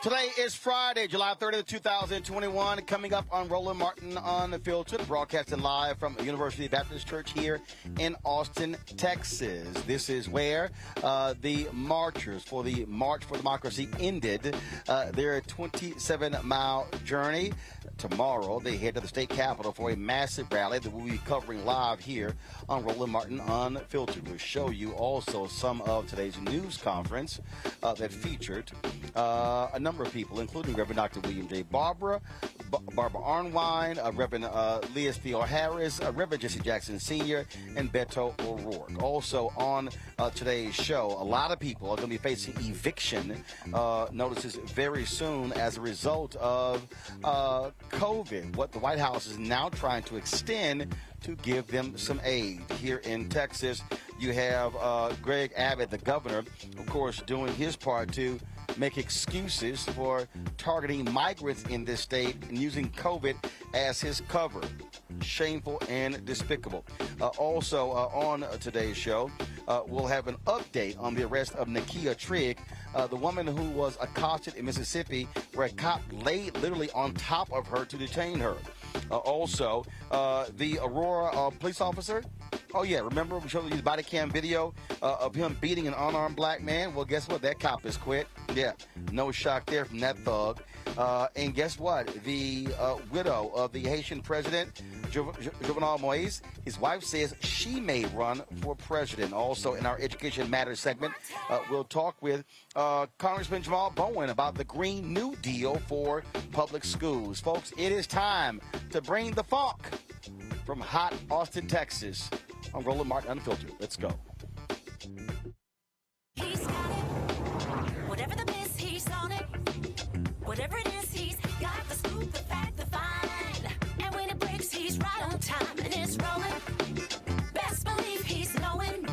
Today is Friday, July 30th, 2021. Coming up on Roland Martin Unfiltered, broadcasting live from University Baptist Church here in Austin, Texas. This is where the marchers for the March for Democracy ended their 27-mile journey. Tomorrow, they head to the state capitol for a massive rally that we'll be covering live here on Roland Martin Unfiltered. We'll show you also some of today's news conference that featured a number of people, including Reverend Dr. William J. Barbara Arnwine, Reverend Leas Theo Harris, Reverend Jesse Jackson Sr., and Beto O'Rourke. Also on today's show, a lot of people are going to be facing eviction notices very soon as a result of COVID, what the White House is now trying to extend to give them some aid. Here in Texas, you have Greg Abbott, the governor, of course, doing his part to make excuses for targeting migrants in this state and using COVID as his cover. Shameful and despicable. Also on today's show, we'll have an update on the arrest of Nekia Trigg, the woman who was accosted in Mississippi, where a cop laid literally on top of her to detain her. Also, the Aurora police officer. Oh, yeah, remember we showed you the body cam video of him beating an unarmed black man? Well, guess what? That cop has quit. Yeah, no shock there from that thug. And guess what? The widow of the Haitian president, Jovenel Moïse, his wife says she may run for president. Also, in our Education Matters segment, we'll talk with Congressman Jamaal Bowman about the Green New Deal for public schools. Folks, it is time to bring the funk from hot Austin, Texas, on Roland Martin Unfiltered. Let's go. He's got it. Whatever the miss, he's on it. Whatever it is, he's got the scoop, the fact, the find. And when it breaks, he's right on time and it's rolling. Best believe he's knowing.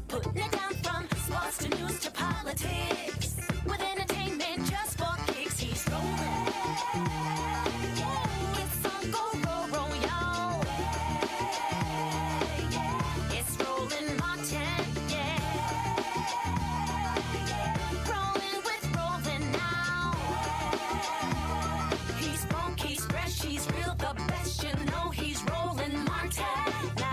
Putting it down from sports to news to politics. With entertainment just for kicks, he's rolling. It's on go, roll, y'all. It's Roland Martin, yeah. Rolling with Roland now. He's funk, he's fresh, he's real, the best, you know he's Roland Martin now.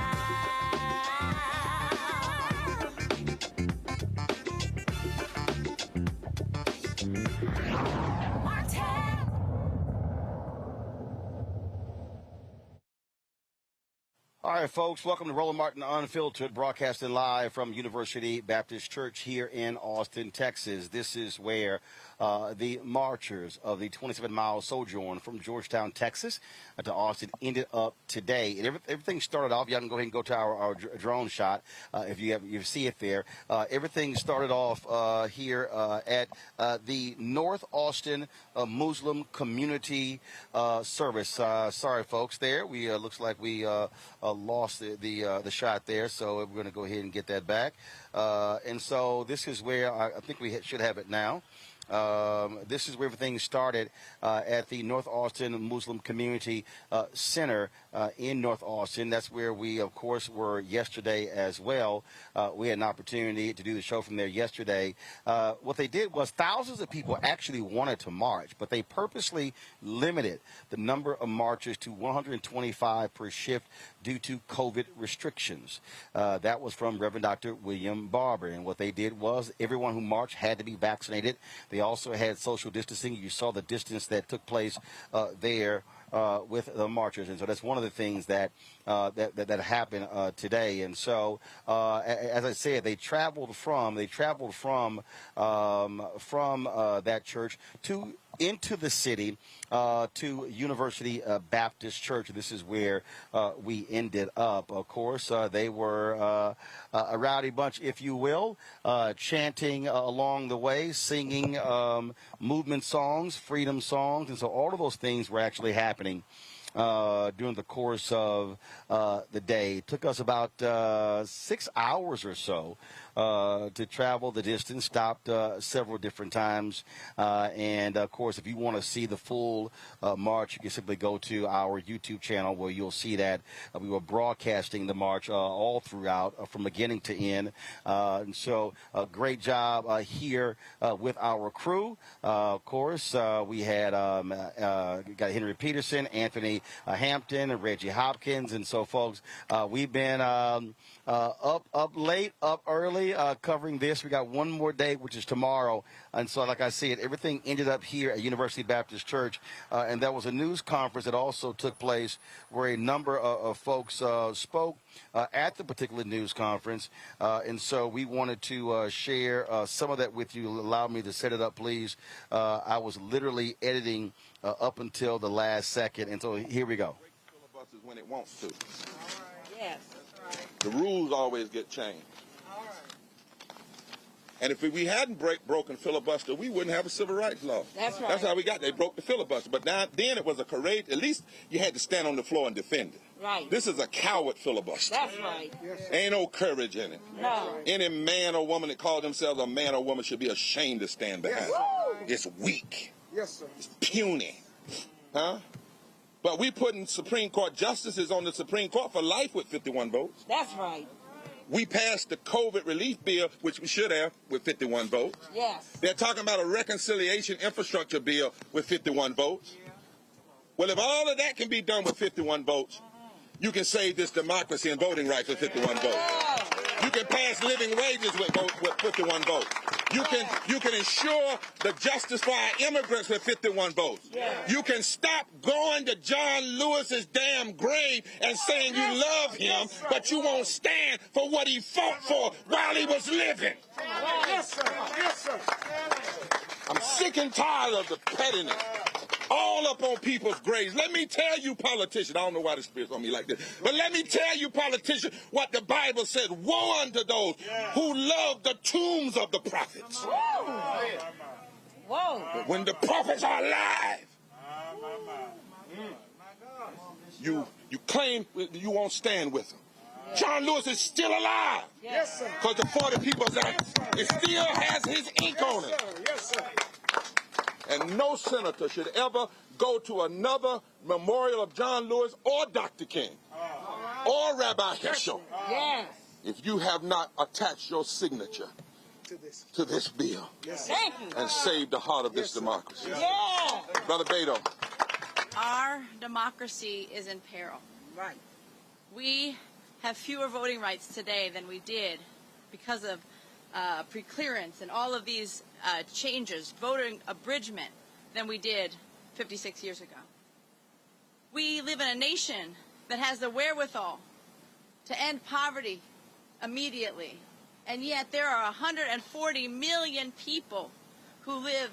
Martin. All right, folks, welcome to Roland Martin Unfiltered, broadcasting live from University Baptist Church here in Austin, Texas. This is where the marchers of the 27-mile sojourn from Georgetown, Texas, to Austin ended up today. And everything started off. Y'all can go ahead and go to our drone shot if you see it there. Everything started off here at the North Austin Muslim Community Service. Sorry, folks. There we looks like we lost the shot there, so we're going to go ahead and get that back. And so this is where I think we should have it now. This is where everything started at the North Austin Muslim Community Center in North Austin. That's where we, of course, were yesterday as well. We had an opportunity to do the show from there yesterday. What they did was thousands of people actually wanted to march, but they purposely limited the number of marchers to 125 per shift due to COVID restrictions. That was from Reverend Dr. William Barber. And what they did was everyone who marched had to be vaccinated. They also had social distancing. You saw the distance that took place there with the marchers, and so that's one of the things that happened today. And so, as I said, they traveled from that church into the city to University Baptist Church. This is where we ended up. Of course, they were a rowdy bunch, if you will, chanting along the way, singing movement songs, freedom songs, and so all of those things were actually happening during the course of the day. It took us about 6 hours or so to travel the distance, stopped several different times. And, of course, if you want to see the full march, you can simply go to our YouTube channel where you'll see that we were broadcasting the march all throughout from beginning to end. And so great job here with our crew. Of course, we had got Henry Peterson, Anthony Hampton, and Reggie Hopkins. And so, folks, we've been up late, up early, covering this. We got one more day, which is tomorrow. And so, like I said, everything ended up here at University Baptist Church. And there was a news conference that also took place where a number of folks spoke at the particular news conference. And so we wanted to share some of that with you. Allow me to set it up, please. I was literally editing up until the last second. And so here we go. Filibusters when it wants to. All right. Yes. The rules always get changed. All right. And if we hadn't broken filibuster, we wouldn't have a civil rights law. That's right. That's how we got. They broke the filibuster. But then it was a courage. At least you had to stand on the floor and defend it. Right. This is a coward filibuster. That's right. Yes. Ain't no courage in it. No. Any man or woman that calls themselves a man or woman should be ashamed to stand behind. Yes. It's weak. Yes, sir. It's puny. Huh? But we putting Supreme Court justices on the Supreme Court for life with 51 votes. That's right. We passed the COVID relief bill, which we should have, with 51 votes. Yes. They're talking about a reconciliation infrastructure bill with 51 votes. Well, if all of that can be done with 51 votes, you can save this democracy and voting rights with 51 votes. You can pass living wages with 51 votes. You can ensure the justice for our immigrants with 51 votes. You can stop going to John Lewis's damn grave and saying you love him, but you won't stand for what he fought for while he was living. Yes, sir. Yes, sir. I'm sick and tired of the pettiness. All up on people's graves. Let me tell you, politicians, I don't know why the Spirit's on me like this, but let me tell you, politicians, what the Bible said. Woe unto those who love the tombs of the prophets. Whoa. But when the prophets are alive, you claim you won't stand with them. John Lewis is still alive. Yes, sir. Because the 40 People's Act, it still has his ink on it. Yes, sir. And no senator should ever go to another memorial of John Lewis or Dr. King or Rabbi Heschel Yes. if you have not attached your signature to this bill Thank you. and saved the heart of this democracy. Yeah. Brother Beto. Our democracy is in peril. Right. We have fewer voting rights today than we did because of preclearance and all of these changes, voting abridgment, than we did 56 years ago. We live in a nation that has the wherewithal to end poverty immediately, and yet there are 140 million people who live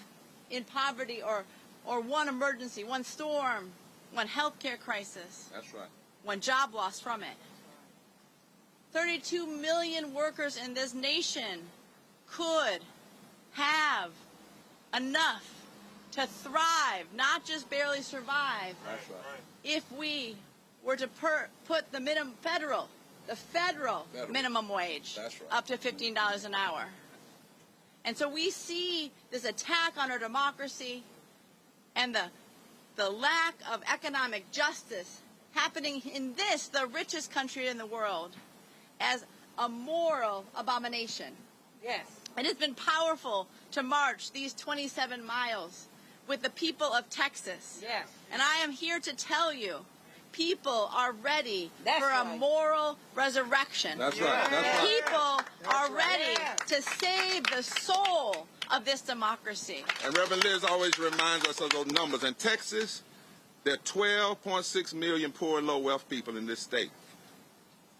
in poverty or one emergency, one storm, one healthcare crisis, That's right. one job loss from it. 32 million workers in this nation could have enough to thrive, not just barely survive, That's right. if we were to put the federal minimum wage That's right. up to $15 an hour. And so we see this attack on our democracy and the lack of economic justice happening in the richest country in the world, as a moral abomination. Yes. It has been powerful to march these 27 miles with the people of Texas. Yes. And I am here to tell you, people are ready That's for a right. moral resurrection. That's right. That's right. People are ready Yeah. to save the soul of this democracy. And Reverend Liz always reminds us of those numbers. In Texas, there are 12.6 million poor and low wealth people in this state.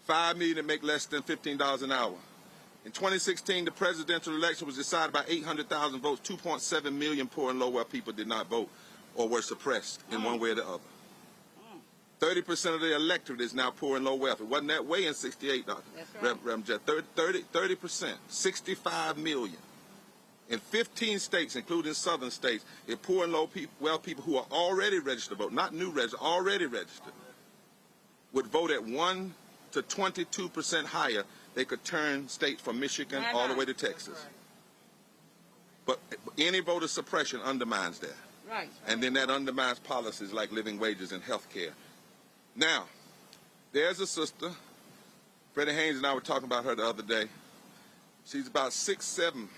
5 million that make less than $15 an hour. In 2016, the presidential election was decided by 800,000 votes. 2.7 million poor and low wealth people did not vote or were suppressed in one way or the other. 30% of the electorate is now poor and low wealth. It wasn't that way in 68, Dr. That's right. Reverend Jett. 30%, 65 million. In 15 states, including southern states, if poor and low wealth people who are already registered to vote, not new registered, already registered, would vote at 1 to 22% higher they could turn states from Michigan all the way to Texas. But any voter suppression undermines that. Right. And then that undermines policies like living wages and health care. Now, there's a sister, Freddie Haynes and I were talking about her the other day. She's about 6'7",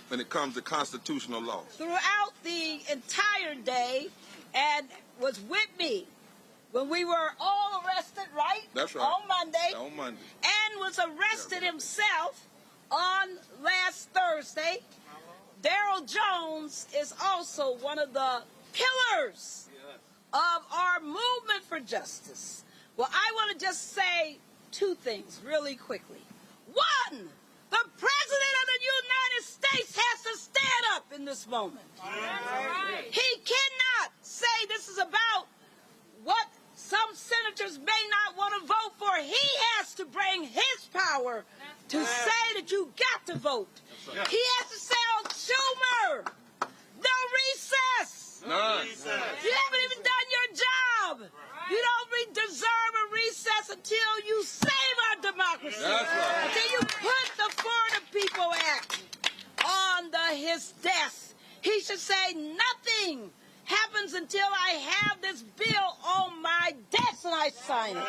when it comes to constitutional law. Throughout the entire day, and was with me when we were all arrested, right? That's right. On Monday. On Monday. And was arrested himself on last Thursday. Daryl Jones is also one of the pillars of our movement for justice. Well, I want to just say two things really quickly. One, the President of the United States has to stand up in this moment. He cannot say this is about what some senators may not want to vote for. He has to bring his power to say that you got to vote. He has to say, oh, Schumer, no recess. None. You haven't even done your job. You don't deserve a recess until you save our democracy. That's right. Until you put the For the People Act on his desk. He should say nothing happens until I have this bill on my desk and I sign it.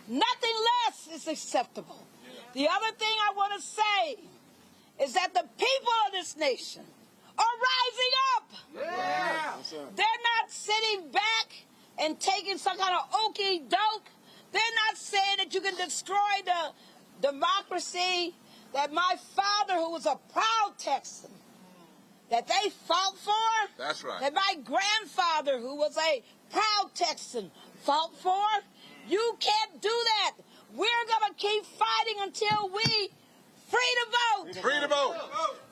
Nothing less is acceptable. The other thing I want to say is that the people of this nation are rising up. They're not sitting back and taking some kind of okey doke. They're not saying that you can destroy the democracy that my father, who was a proud Texan, that they fought for. That's right. That my grandfather, who was a proud Texan, fought for. You can't do that. We're going to keep fighting until we free to vote. Free to vote.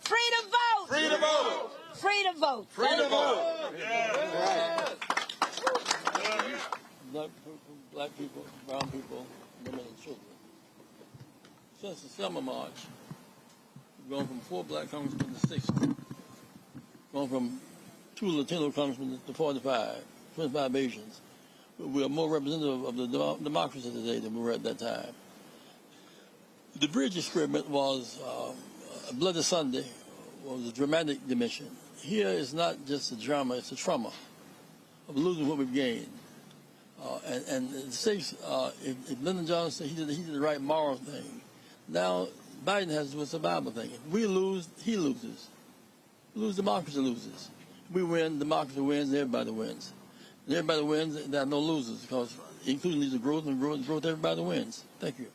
Free to vote. Free to vote. Free to vote. Free to vote. Black people, brown people, women and children. Since the Selma March, we've gone from 4 black congressmen to 60. Gone from 2 Latino congressmen to 45, 25 Asians. We are more representative of the democracy today than we were at that time. The bridge experiment was a Bloody Sunday, was a dramatic dimension. Here it's not just a drama, it's a trauma of losing what we've gained. And the stakes, if Lyndon Johnson said he did the right moral thing, now Biden has to do a survival thing. If we lose, he loses. We lose, democracy loses. We win, democracy wins, and everybody wins. And everybody wins, there are no losers, because including these growth and growth, everybody wins. Thank you.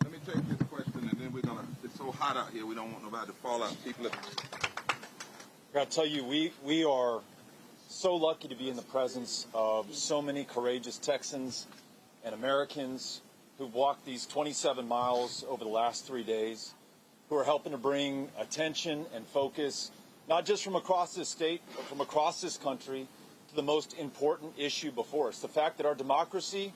Let me take this question, and then we're going to, it's so hot out here, we don't want nobody to fall out. People I got to tell you, we are so lucky to be in the presence of so many courageous Texans and Americans who've walked these 27 miles over the last 3 days, who are helping to bring attention and focus, not just from across this state, but from across this country, to the most important issue before us. The fact that our democracy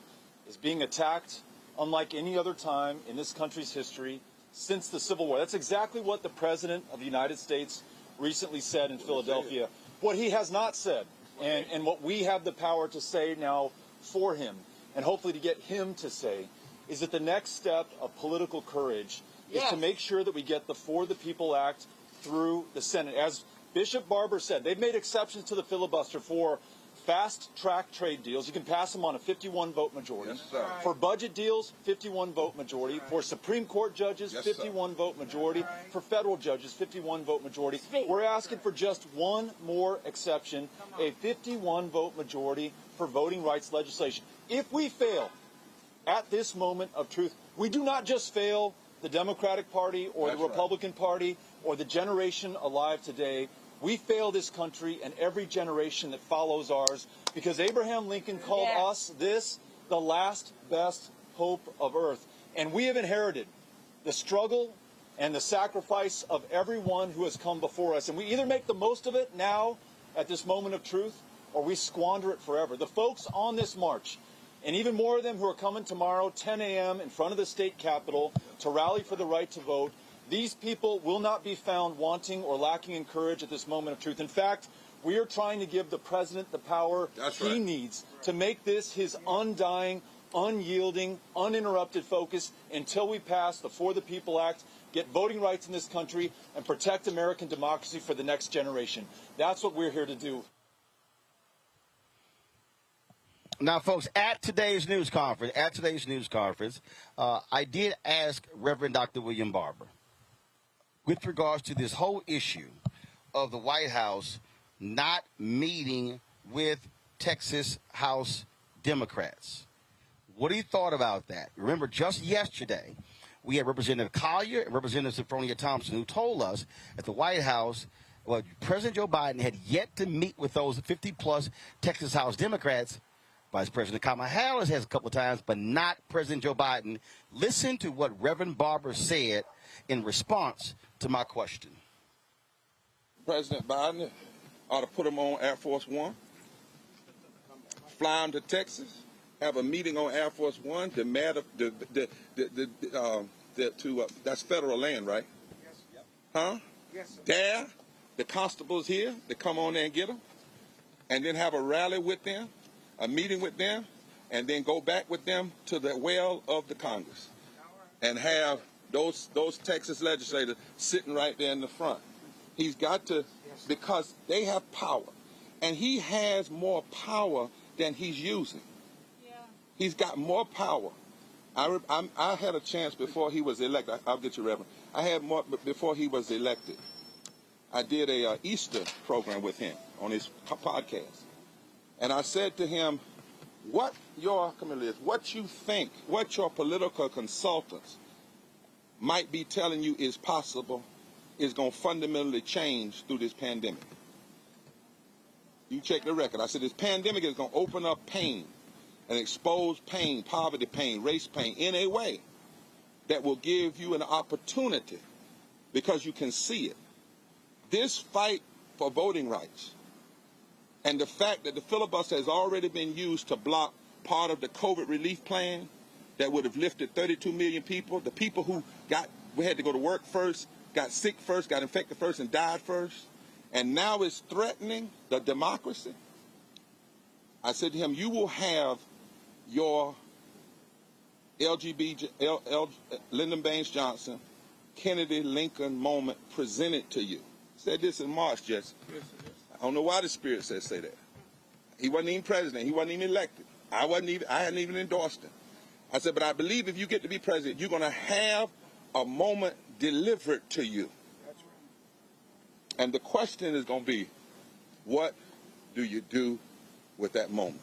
is being attacked unlike any other time in this country's history since the Civil War. That's exactly what the President of the United States recently said in Philadelphia. What he has not said, and what we have the power to say now for him, and hopefully to get him to say, is that the next step of political courage is to make sure that we get the For the People Act through the Senate. As Bishop Barber said, they've made exceptions to the filibuster for fast-track trade deals. You can pass them on a 51-vote majority. Yes, sir. For budget deals, 51-vote majority. For Supreme Court judges, 51-vote majority. For federal judges, 51-vote majority. We're asking for just one more exception, a 51-vote majority for voting rights legislation. If we fail at this moment of truth, we do not just fail the Democratic Party or the Republican Party or the generation alive today. We fail this country and every generation that follows ours, because Abraham Lincoln called us this the last best hope of earth. And we have inherited the struggle and the sacrifice of everyone who has come before us. And we either make the most of it now at this moment of truth, or we squander it forever. The folks on this march, and even more of them who are coming tomorrow, 10 a.m. in front of the state capitol to rally for the right to vote, these people will not be found wanting or lacking in courage at this moment of truth. In fact, We are trying to give the president the power he needs to make this his undying, unyielding, uninterrupted focus until we pass the For the People Act, get voting rights in this country, and protect American democracy for the next generation. That's what we're here to do. Now, folks, at today's news conference, I did ask Reverend Dr. William Barber with regards to this whole issue of the White House not meeting with Texas House Democrats. What he thought about that. Remember, just yesterday, we had Representative Collier and Representative Sophronia Thompson who told us at the White House, well, President Joe Biden had yet to meet with those 50-plus Texas House Democrats. Vice President Kamala Harris has a couple of times, but not President Joe Biden. Listen to what Reverend Barber said in response to my question. President Biden ought to put him on Air Force One, fly him to Texas, have a meeting on Air Force One, that's federal land, right? Yes. Yep. Huh? Yes, sir. Dare the constables here to come on there and get them, and then have a rally with them, a meeting with them, and then go back with them to the well of the Congress, and have those Texas legislators sitting right there in the front. He's got to, because they have power, and he has more power than he's using. Yeah. He's got more power. I had a chance before he was elected. I'll get you, Reverend. I had more before he was elected. I did a Easter program with him on his podcast. And I said to him, what you think, what your political consultants might be telling you is possible is going to fundamentally change through this pandemic. You check the record. I said this pandemic is going to open up pain and expose pain, poverty pain, race pain in a way that will give you an opportunity because you can see it. This fight for voting rights and the fact that the filibuster has already been used to block part of the COVID relief plan that would have lifted 32 million people, the people who had to go to work first, got sick first, got infected first, and died first, and now it's threatening the democracy. I said to him, you will have your Lyndon Baines Johnson, Kennedy Lincoln moment presented to you. I said this in March, Jesse. I don't know why the Spirit says say that. He wasn't even president. He wasn't even elected. I hadn't even endorsed him. I said, but I believe if you get to be president, you're going to have a moment delivered to you. That's right. And the question is going to be, what do you do with that moment?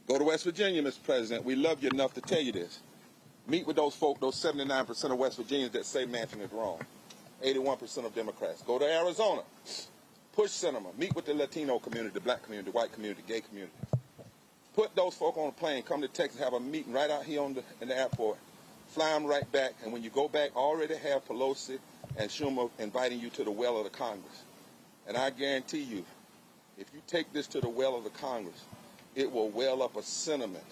Go to West Virginia, Mr. President. We love you enough to tell you this. Meet with those folk, those 79% of West Virginians that say Manchin is wrong. 81% of Democrats. Go to Arizona. Push cinema. Meet with the Latino community, the black community, the white community, the gay community. Put those folk on a plane, come to Texas, have a meeting right out here in the airport. Fly them right back, and when you go back, already have Pelosi and Schumer inviting you to the well of the Congress. And I guarantee you, if you take this to the well of the Congress, it will well up a sentiment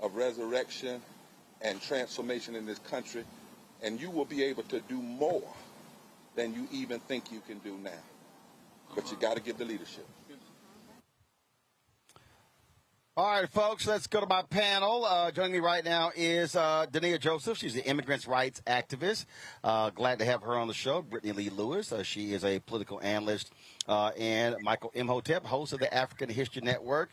of resurrection and transformation in this country, and you will be able to do more than you even think you can do now. But you got to give the leadership. All right, folks, let's go to my panel. Joining me right now is Nekia Joseph. She's an immigrants' rights activist. Glad to have her on the show. Brittany Lee Lewis. She is a political analyst. And Michael Imhotep, host of the African History Network.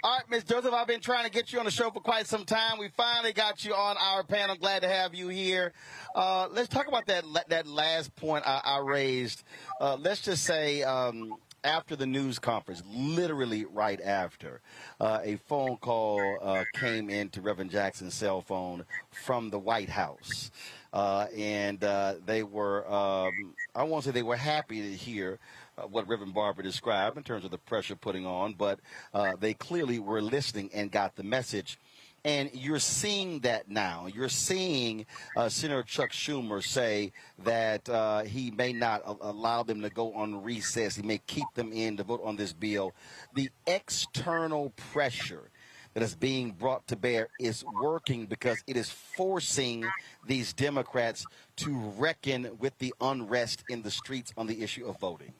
All right, Ms. Joseph, I've been trying to get you on the show for quite some time. We finally got you on our panel. Glad to have you here. Let's talk about that last point I raised. Let's just say after the news conference, literally right after, a phone call came into Reverend Jackson's cell phone from the White House. And they were, I won't say they were happy to hear what Reverend Barber described in terms of the pressure putting on, but they clearly were listening and got the message. And you're seeing that now. You're seeing Senator Chuck Schumer say that he may not allow them to go on recess. He may keep them in to vote on this bill. The external pressure that is being brought to bear is working because it is forcing these Democrats to reckon with the unrest in the streets on the issue of voting.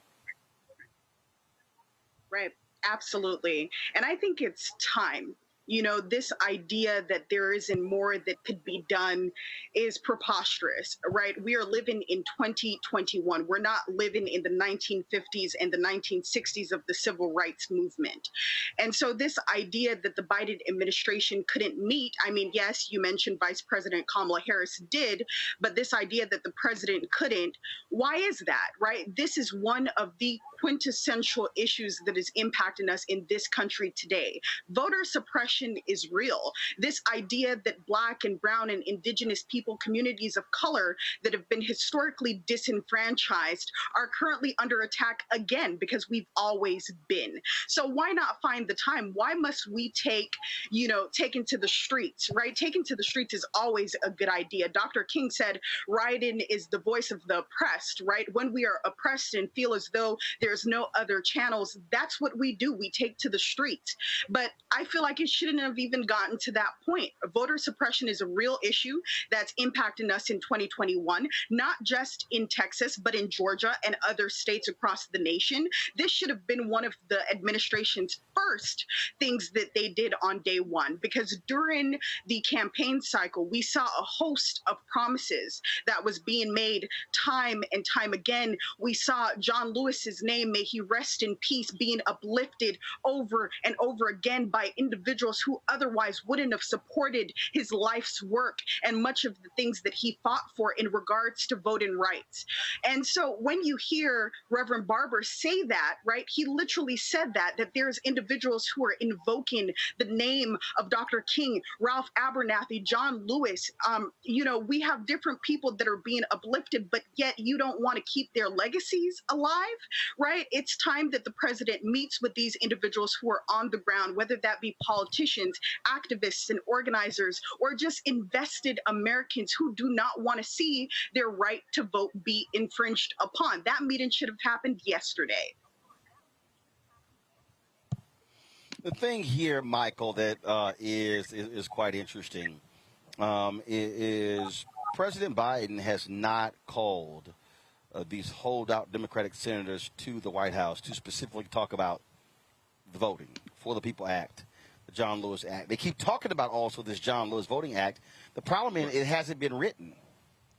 Right. Absolutely. And I think it's time. You know, this idea that there isn't more that could be done is preposterous, right? We are living in 2021. We're not living in the 1950s and the 1960s of the civil rights movement. And so this idea that the Biden administration couldn't meet, I mean, yes, you mentioned Vice President Kamala Harris did, but this idea that the president couldn't, why is that, right? This is one of the quintessential issues that is impacting us in this country today. Voter suppression is real. This idea that Black and brown and indigenous people, communities of color that have been historically disenfranchised are currently under attack again because we've always been. So why not find the time? Why must we take into the streets, right? Taking to the streets is always a good idea. Dr. King said, rioting is the voice of the oppressed, right? When we are oppressed and feel as though there's no other channels, that's what we do. We take to the streets. But I feel like it shouldn't have even gotten to that point. Voter suppression is a real issue that's impacting us in 2021, not just in Texas, but in Georgia and other states across the nation. This should have been one of the administration's first things that they did on day one, because during the campaign cycle, we saw a host of promises that was being made time and time again. We saw John Lewis's name, may he rest in peace, being uplifted over and over again by individuals who otherwise wouldn't have supported his life's work and much of the things that he fought for in regards to voting rights. And so when you hear Reverend Barber say that, right, he literally said that there's individuals who are invoking the name of Dr. King, Ralph Abernathy, John Lewis. We have different people that are being uplifted, but yet you don't want to keep their legacies alive, right? It's time that the president meets with these individuals who are on the ground, whether that be politicians, activists, and organizers, or just invested Americans who do not want to see their right to vote be infringed upon. That meeting should have happened yesterday. The thing here, Michael, that is quite interesting is President Biden has not called these holdout Democratic senators to the White House to specifically talk about the Voting for the People Act, the John Lewis Act. They keep talking about also this John Lewis Voting Act. The problem is it hasn't been written.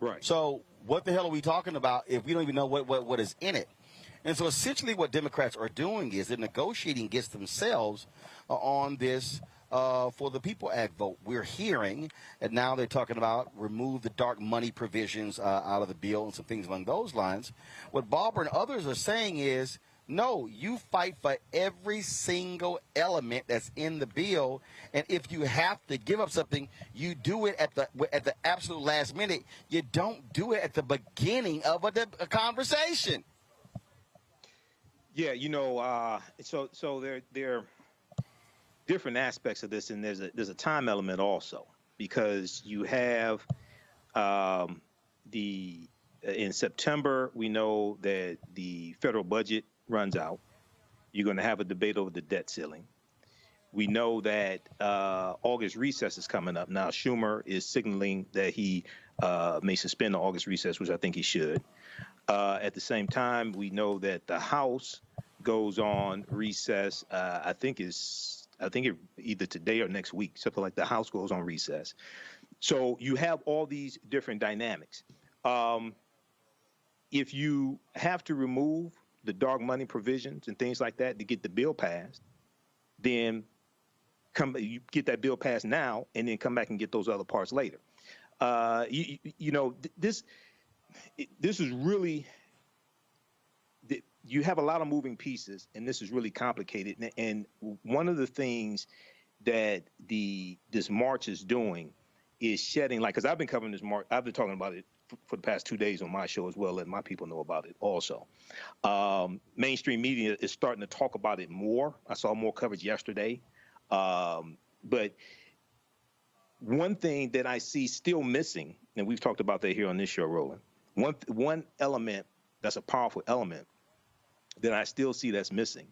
Right. So what the hell are we talking about if we don't even know what is in it? And so essentially what Democrats are doing is they're negotiating against themselves on this for the People Act vote. We're hearing, and now they're talking about remove the dark money provisions out of the bill and some things along those lines. What Barber and others are saying is, no, you fight for every single element that's in the bill, and if you have to give up something, you do it at the absolute last minute. You don't do it at the beginning of a conversation. Yeah, so there are different aspects of this, and there's a time element also, because you have in September, we know that the federal budget runs out. You're going to have a debate over the debt ceiling. We know that August recess is coming up. Now, Schumer is signaling that he may suspend the August recess, which I think he should. At the same time, we know that the House goes on recess. I think it either today or next week, something like the House goes on recess. So you have all these different dynamics. If you have to remove the dark money provisions and things like that to get the bill passed, then you get that bill passed now and then come back and get those other parts later. This is really, you have a lot of moving pieces, and this is really complicated. And one of the things that this march is doing is shedding light, because I've been covering this march. I've been talking about it for the past 2 days on my show as well, letting my people know about it also. Mainstream media is starting to talk about it more. I saw more coverage yesterday. But one thing that I see still missing, and we've talked about that here on this show, Roland, one element that's a powerful element that I still see that's missing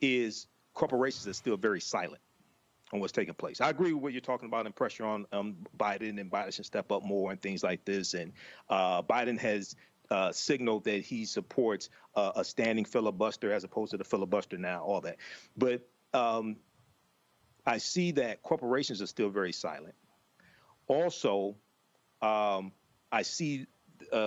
is corporations are still very silent on what's taking place. I agree with what you're talking about and pressure on Biden, and Biden should step up more and things like this. And Biden has signaled that he supports a standing filibuster as opposed to the filibuster now, all that. But I see that corporations are still very silent. Also, I see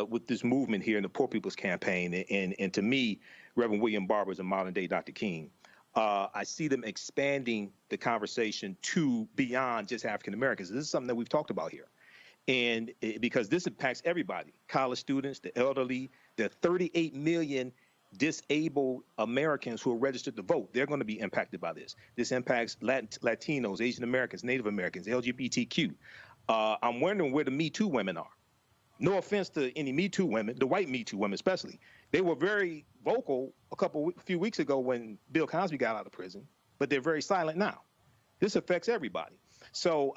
with this movement here in the Poor People's Campaign, and to me, Reverend William Barber is a modern-day Dr. King. I see them expanding the conversation to beyond just African Americans. This is something that we've talked about here. And because this impacts everybody, college students, the elderly, the 38 million disabled Americans who are registered to vote, they're going to be impacted by this. This impacts Latinos, Asian Americans, Native Americans, LGBTQ. I'm wondering where the Me Too women are. No offense to any Me Too women, the white Me Too women especially. They were very vocal a few weeks ago when Bill Cosby got out of prison, but they're very silent now. This affects everybody. So,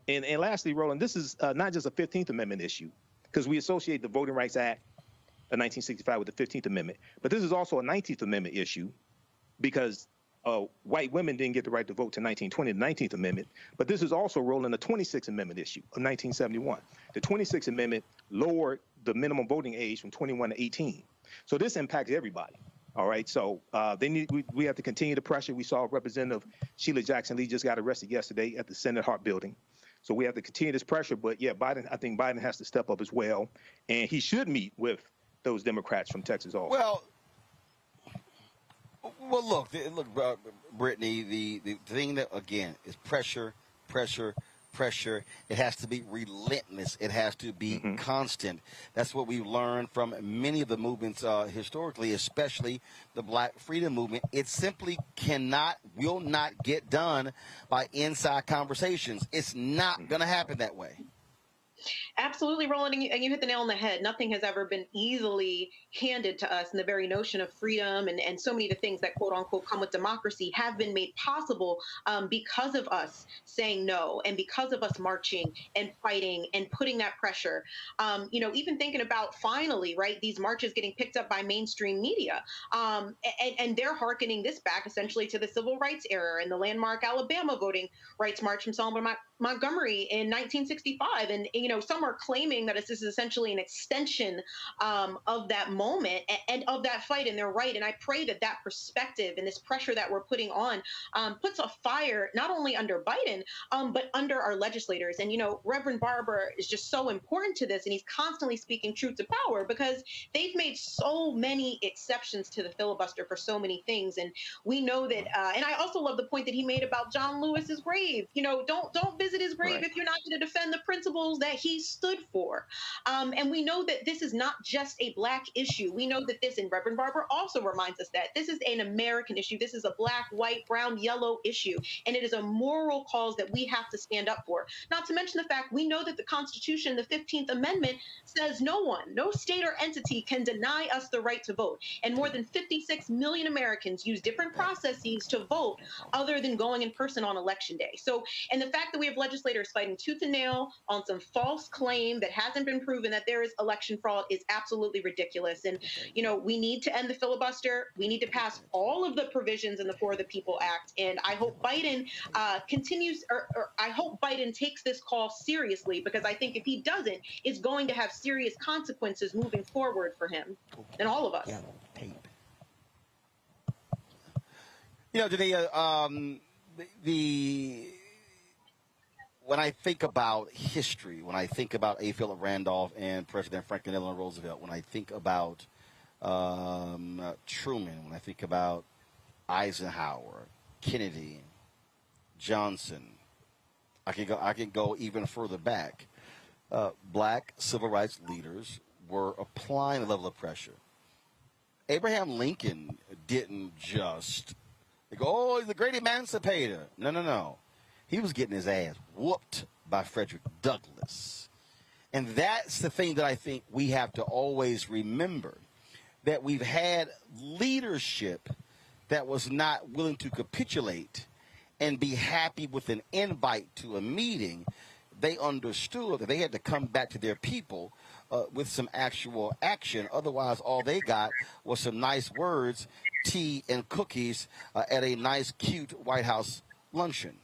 and lastly, Roland, this is not just a 15th Amendment issue, because we associate the Voting Rights Act of 1965 with the 15th Amendment, but this is also a 19th Amendment issue because white women didn't get the right to vote to 1920, the 19th Amendment, but this is also, Roland, a 26th Amendment issue of 1971. The 26th Amendment lowered the minimum voting age from 21 to 18. So this impacts everybody. All right, so we have to continue the pressure. We saw Representative Sheila Jackson-Lee just got arrested yesterday at the Senate Hart Building. So we have to continue this pressure. But yeah, I think Biden has to step up as well, and he should meet with those Democrats from Texas also. Well, look, Brittany, the thing that again is pressure. It has to be relentless. It has to be constant. That's what we've learned from many of the movements historically, especially the Black Freedom Movement. It simply will not get done by inside conversations. It's not going to happen that way. Absolutely, Roland, and you hit the nail on the head. Nothing has ever been easily handed to us, and the very notion of freedom and so many of the things that, quote unquote, come with democracy have been made possible because of us saying no and because of us marching and fighting and putting that pressure. Even thinking about finally, right, these marches getting picked up by mainstream media, and they're hearkening this back essentially to the civil rights era and the landmark Alabama voting rights march from Selma, Montgomery in 1965. And, some are claiming that this is essentially an extension of that moment and of that fight, and they're right. And I pray that that perspective and this pressure that we're putting on puts a fire not only under Biden, but under our legislators. And, Reverend Barber is just so important to this, and he's constantly speaking truth to power because they've made so many exceptions to the filibuster for so many things. And we know that, and I also love the point that he made about John Lewis's grave. Don't visit his grave if you're not going to defend the principles that he stood for. And we know that this is not just a Black issue. We know that this, and Reverend Barber also reminds us that this is an American issue. This is a Black, white, brown, yellow issue. And it is a moral cause that we have to stand up for. Not to mention the fact we know that the Constitution, the 15th Amendment, says no state or entity can deny us the right to vote. And more than 56 million Americans use different processes to vote other than going in person on Election Day. So, and the fact that we have legislators fighting tooth and nail on some false claim that hasn't been proven that there is election fraud is absolutely ridiculous. And, we need to end the filibuster. We need to pass all of the provisions in the For the People Act. And I hope Biden I hope Biden takes this call seriously, because I think if he doesn't, it's going to have serious consequences moving forward for him and all of us. Janaea, when I think about history, when I think about A. Philip Randolph and President Franklin Delano Roosevelt, when I think about Truman, when I think about Eisenhower, Kennedy, Johnson, I can go even further back. Black civil rights leaders were applying a level of pressure. Abraham Lincoln didn't just go, oh, he's the great emancipator. No. He was getting his ass whooped by Frederick Douglass. And that's the thing that I think we have to always remember, that we've had leadership that was not willing to capitulate and be happy with an invite to a meeting. They understood that they had to come back to their people with some actual action. Otherwise, all they got was some nice words, tea, and cookies at a nice, cute White House luncheon.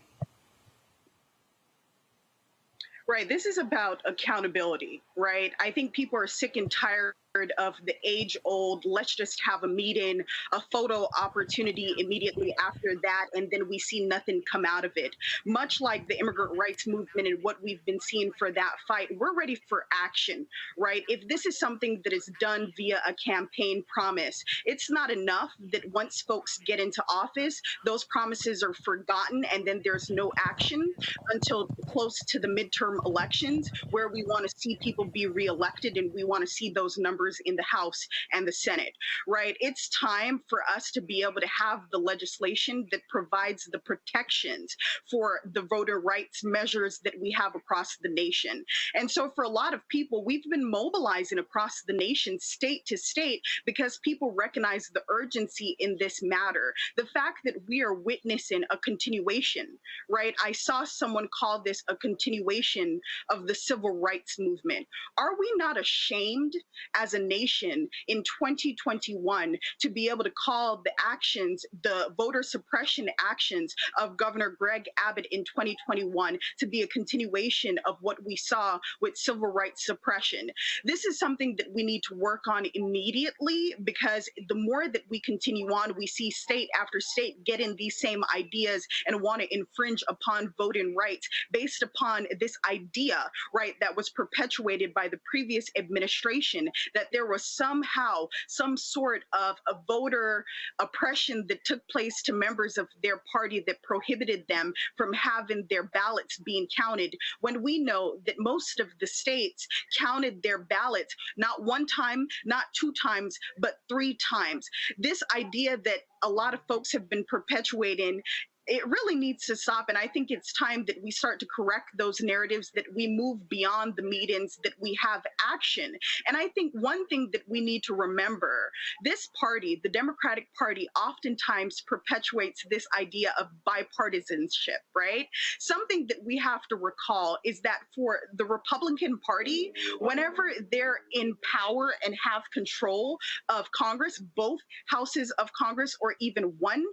Right. This is about accountability, right? I think people are sick and tired of the age-old, let's just have a meeting, a photo opportunity immediately after that, and then we see nothing come out of it. Much like the immigrant rights movement and what we've been seeing for that fight, we're ready for action, right? If this is something that is done via a campaign promise, it's not enough that once folks get into office, those promises are forgotten and then there's no action until close to the midterm elections, where we want to see people be reelected and we want to see those numbers in the House and the Senate, right? It's time for us to be able to have the legislation that provides the protections for the voter rights measures that we have across the nation. And so for a lot of people, we've been mobilizing across the nation, state to state, because people recognize the urgency in this matter. The fact that we are witnessing a continuation, right? I saw someone call this a continuation of the civil rights movement. Are we not ashamed as a nation in 2021 to be able to call the actions, the voter suppression actions of Governor Greg Abbott in 2021 to be a continuation of what we saw with civil rights suppression? This is something that we need to work on immediately, because the more that we continue on, we see state after state getting these same ideas and want to infringe upon voting rights based upon this idea, right, that was perpetuated by the previous administration, that there was somehow some sort of a voter oppression that took place to members of their party that prohibited them from having their ballots being counted, when we know that most of the states counted their ballots not one time, not two times, but three times. This idea that a lot of folks have been perpetuating, it really needs to stop. And I think it's time that we start to correct those narratives, that we move beyond the meetings, that we have action. And I think one thing that we need to remember, this party, the Democratic Party, oftentimes perpetuates this idea of bipartisanship, right? Something that we have to recall is that for the Republican Party, whenever they're in power and have control of Congress, both houses of Congress or even one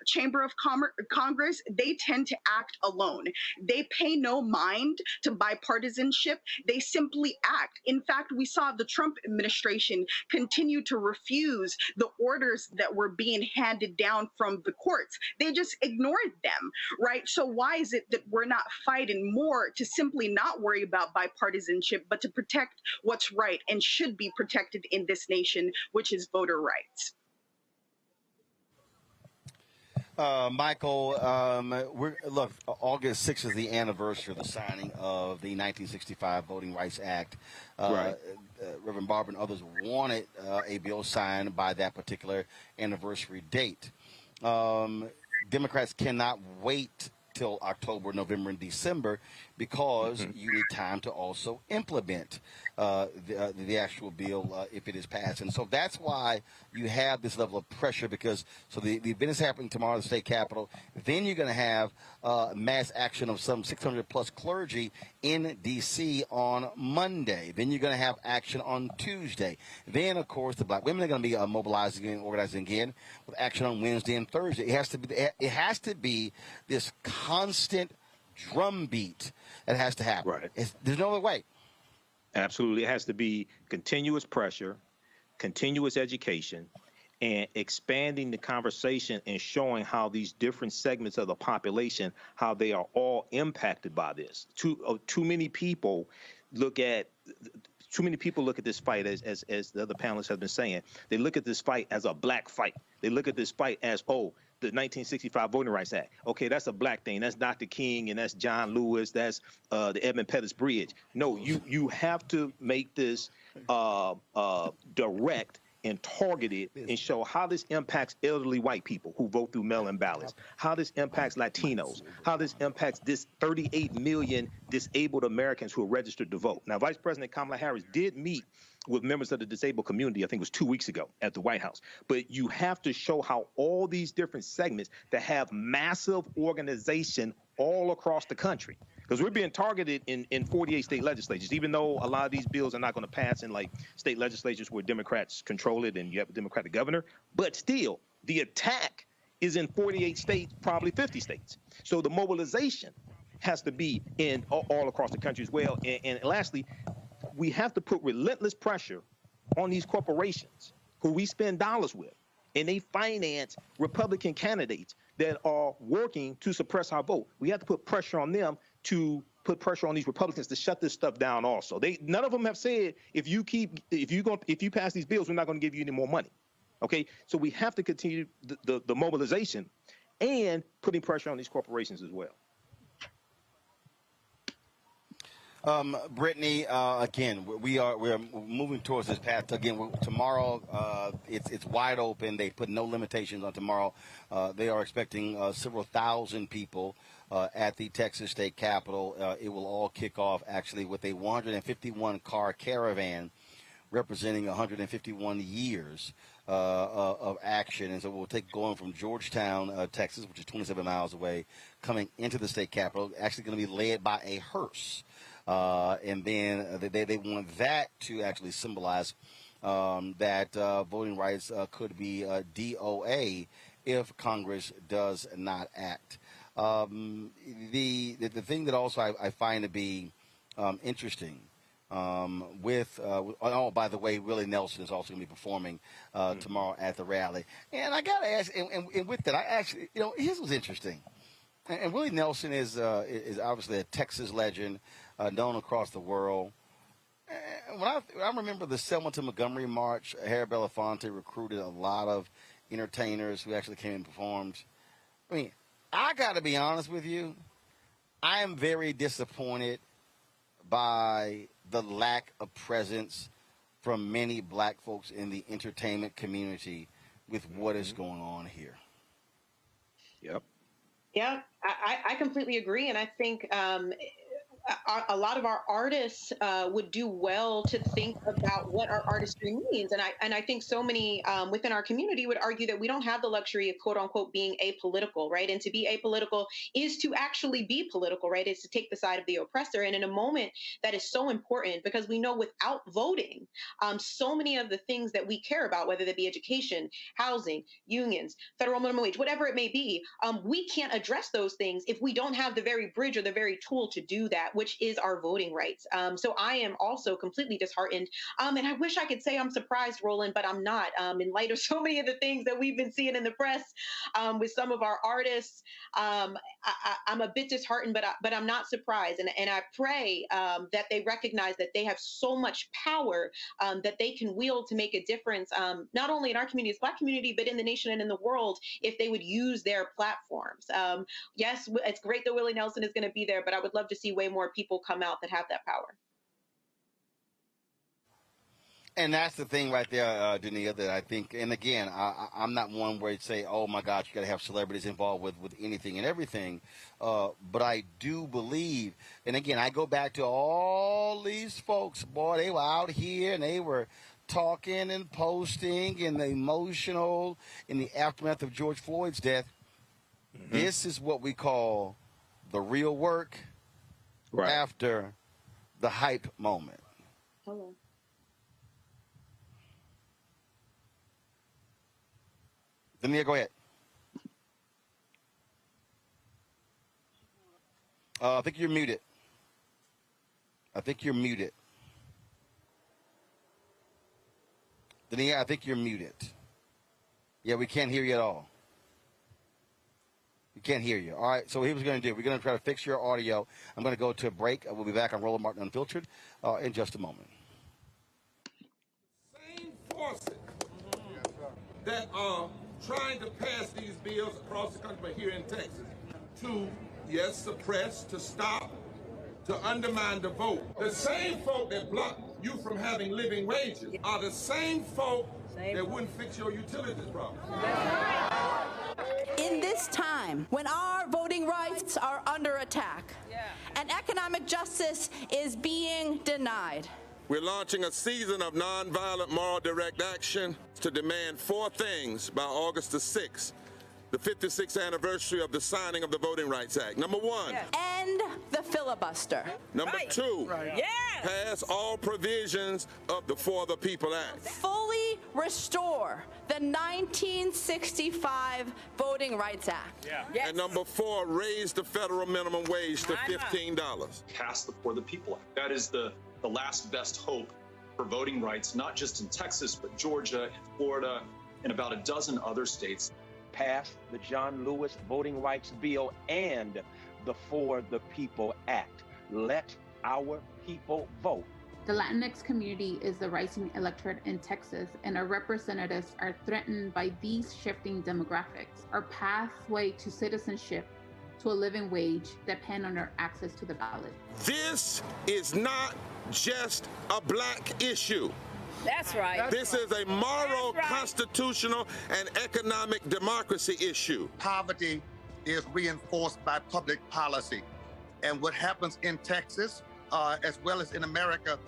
chamber of Congress, they tend to act alone. They pay no mind to bipartisanship. They simply act. In fact, we saw the Trump administration continue to refuse the orders that were being handed down from the courts. They just ignored them, right? So why is it that we're not fighting more to simply not worry about bipartisanship, but to protect what's right and should be protected in this nation, which is voter rights? Michael, look, August 6th is the anniversary of the signing of the 1965 Voting Rights Act. Right. Reverend Barber and others wanted a bill signed by that particular anniversary date. Democrats cannot wait till October, November, and December, because you need time to also implement the actual bill if it is passed. And so that's why you have this level of pressure, because the event is happening tomorrow at the state capitol. Then you're going to have mass action of some 600 plus clergy in D.C. on Monday. Then you're going to have action on Tuesday. Then, of course, the black women are going to be mobilizing and organizing again with action on Wednesday and Thursday. It has to be this constant drumbeat that has to happen. Right. There's no other way. Absolutely. It has to be continuous pressure, continuous education, and expanding the conversation and showing how these different segments of the population, how they are all impacted by this. Too many people look at this fight, as the other panelists have been saying. They look at this fight as a black fight. They look at this fight as, the 1965 Voting Rights Act. Okay, that's a black thing. That's Dr. King and that's John Lewis. That's the Edmund Pettus Bridge. No, you have to make this direct and targeted and show how this impacts elderly white people who vote through mail-in ballots, how this impacts Latinos, how this impacts this 38 million disabled Americans who are registered to vote. Now, Vice President Kamala Harris did meet with members of the disabled community, I think it was 2 weeks ago at the White House. But you have to show how all these different segments that have massive organization all across the country, because we're being targeted in 48 state legislatures, even though a lot of these bills are not going to pass in like state legislatures where Democrats control it and you have a Democratic governor. But still, the attack is in 48 states, probably 50 states. So the mobilization has to be in all across the country as well. And lastly, we have to put relentless pressure on these corporations who we spend dollars with, and they finance Republican candidates that are working to suppress our vote. We have to put pressure on them to put pressure on these Republicans to shut this stuff down also. None of them have said, if you pass these bills, we're not going to give you any more money. Okay, so we have to continue the mobilization and putting pressure on these corporations as well. Brittany, again, we're moving towards this path. Again, tomorrow it's wide open. They put no limitations on tomorrow. They are expecting several thousand people at the Texas State Capitol. It will all kick off actually with a 151-car caravan representing 151 years of action. And so we'll take going from Georgetown, Texas, which is 27 miles away, coming into the state capitol, actually going to be led by a hearse. And then they want that to actually symbolize that voting rights could be DOA if Congress does not act. The thing that also I find to be interesting by the way, Willie Nelson is also going to be performing tomorrow at the rally. And I got to ask, and with that, I actually, his was interesting. And Willie Nelson is obviously a Texas legend, known across the world. And when I remember the Selma to Montgomery March, Harry Belafonte recruited a lot of entertainers who actually came and performed. I mean, I got to be honest with you, I am very disappointed by the lack of presence from many black folks in the entertainment community with what is going on here. Yep. Yeah, I completely agree. And I think a lot of our artists would do well to think about what our artistry means. And I think so many within our community would argue that we don't have the luxury of quote unquote being apolitical, right? And to be apolitical is to actually be political, right? It's to take the side of the oppressor. And in a moment that is so important, because we know without voting, so many of the things that we care about, whether that be education, housing, unions, federal minimum wage, whatever it may be, we can't address those things if we don't have the very bridge or the very tool to do that, which is our voting rights. So I am also completely disheartened. And I wish I could say I'm surprised, Roland, but I'm not. In light of so many of the things that we've been seeing in the press with some of our artists, I'm a bit disheartened, but I'm not surprised. And I pray that they recognize that they have so much power that they can wield to make a difference, not only in our community, as Black community, but in the nation and in the world, if they would use their platforms. Yes, it's great that Willie Nelson is going to be there, but I would love to see way more people come out that have that power. And that's the thing right there, Nekia, that I think, and again, I'm not one where you'd say, oh my gosh, you got to have celebrities involved with anything and everything. But I do believe, and again, I go back to all these folks, boy, they were out here and they were talking and posting and the emotional in the aftermath of George Floyd's death. Mm-hmm. This is what we call the real work after the hype moment. Hello. Nekia, go ahead. I think you're muted. Nekia, I think you're muted. Yeah, we can't hear you at all. We can't hear you. All right, so here's what we're going to do. We're going to try to fix your audio. I'm going to go to a break. We'll be back on Roland Martin Unfiltered in just a moment. Same forces that are trying to pass these bills across the country, but here in Texas, to, yes, suppress, to stop, to undermine the vote. The same folk that block you from having living wages are the same folk that wouldn't fix your utilities problem. In this time, when our voting rights are under attack and economic justice is being denied, we're launching a season of nonviolent moral direct action to demand 4 things by August the 6th, the 56th anniversary of the signing of the Voting Rights Act. Number 1. end the filibuster. Number 2. Pass all provisions of the For the People Act. Fully restore the 1965 Voting Rights Act. And number 4, raise the federal minimum wage to $15. Pass the For the People Act. That is the last best hope for voting rights, not just in Texas, but Georgia, Florida, and about a dozen other states. Pass the John Lewis Voting Rights Bill and the For the People Act. Let our people vote. The Latinx community is the rising electorate in Texas, and our representatives are threatened by these shifting demographics. Our pathway to citizenship, to a living wage, depend on our access to the ballot. This is not just a black issue. That's right. This is a moral, constitutional, and economic democracy issue. Poverty is reinforced by public policy. And what happens in Texas, as well as in America,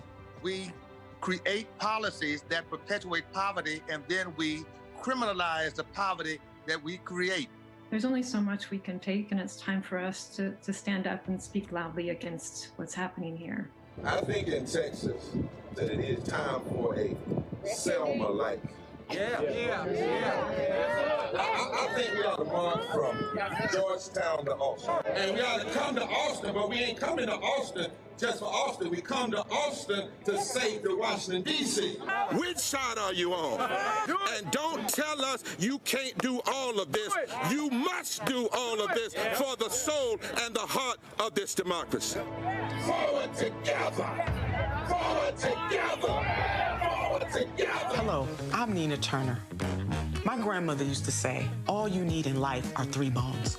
we create policies that perpetuate poverty, and then we criminalize the poverty that we create. There's only so much we can take, and it's time for us to stand up and speak loudly against what's happening here. I think in Texas that it is time for a Selma-like. I think we ought to run from Georgetown to Austin. And we ought to come to Austin, but we ain't coming to Austin just for Austin. We come to Austin to save the Washington, D.C. Which side are you on? And don't tell us you can't do all of this. You must do all of this for the soul and the heart of this democracy. Forward together! Forward together! Forward together! Hello, I'm Nina Turner. My grandmother used to say, all you need in life are 3 bones.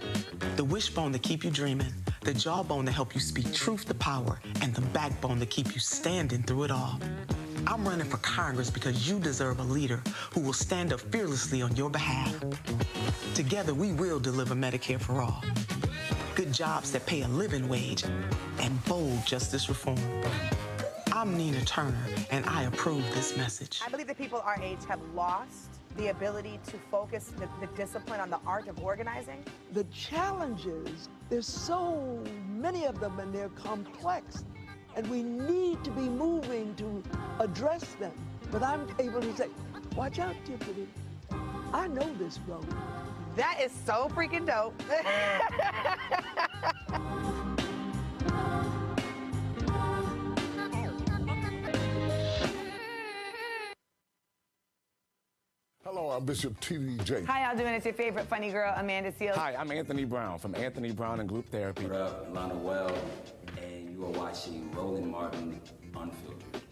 The wishbone to keep you dreaming, the jawbone to help you speak truth to power, and the backbone to keep you standing through it all. I'm running for Congress because you deserve a leader who will stand up fearlessly on your behalf. Together, we will deliver Medicare for all, good jobs that pay a living wage, and bold justice reform. I'm Nina Turner, and I approve this message. I believe that people our age have lost the ability to focus the discipline on the art of organizing. The challenges, there's so many of them, and they're complex, and we need to be moving to address them. But I'm able to say, watch out, Tiffany. I know this road. That is so freaking dope. Hello, I'm Bishop T.D. Jakes. Hi, y'all doing? It's your favorite funny girl, Amanda Seals. Hi, I'm Anthony Brown from Anthony Brown and Group Therapy. What up, Lana Well, and you are watching Roland Martin Unfiltered.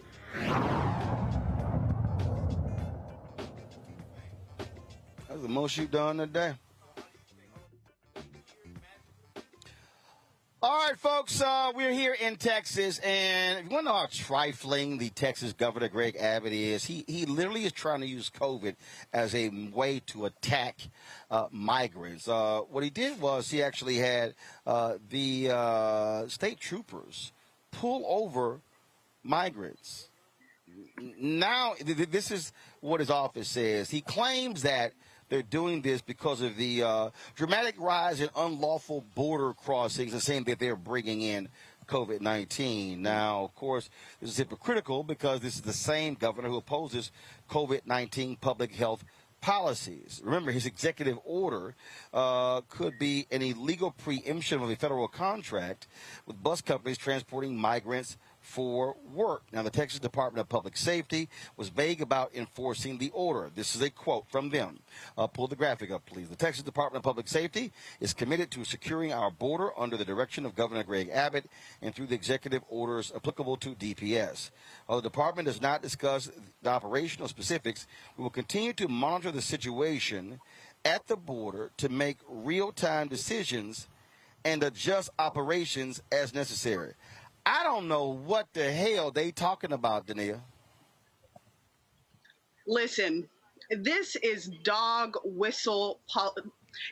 That's the most you've done today. All right, folks, we're here in Texas, and if you want to know how trifling the Texas Governor Greg Abbott is, he literally is trying to use COVID as a way to attack migrants. What he did was he actually had the state troopers pull over migrants. Now, this is what his office says. He claims that they're doing this because of the dramatic rise in unlawful border crossings and saying that they're bringing in COVID-19. Now, of course, this is hypocritical because this is the same governor who opposes COVID-19 public health policies. Remember, his executive order could be an illegal preemption of a federal contract with bus companies transporting migrants for work. Now, the Texas Department of Public Safety was vague about enforcing the order. This is a quote from them. Pull the graphic up, please. The Texas Department of Public Safety is committed to securing our border under the direction of Governor Greg Abbott and through the executive orders applicable to DPS. While the department does not discuss the operational specifics, we will continue to monitor the situation at the border to make real-time decisions and adjust operations as necessary. I don't know what the hell they talking about, Dania. Listen, this is dog whistle,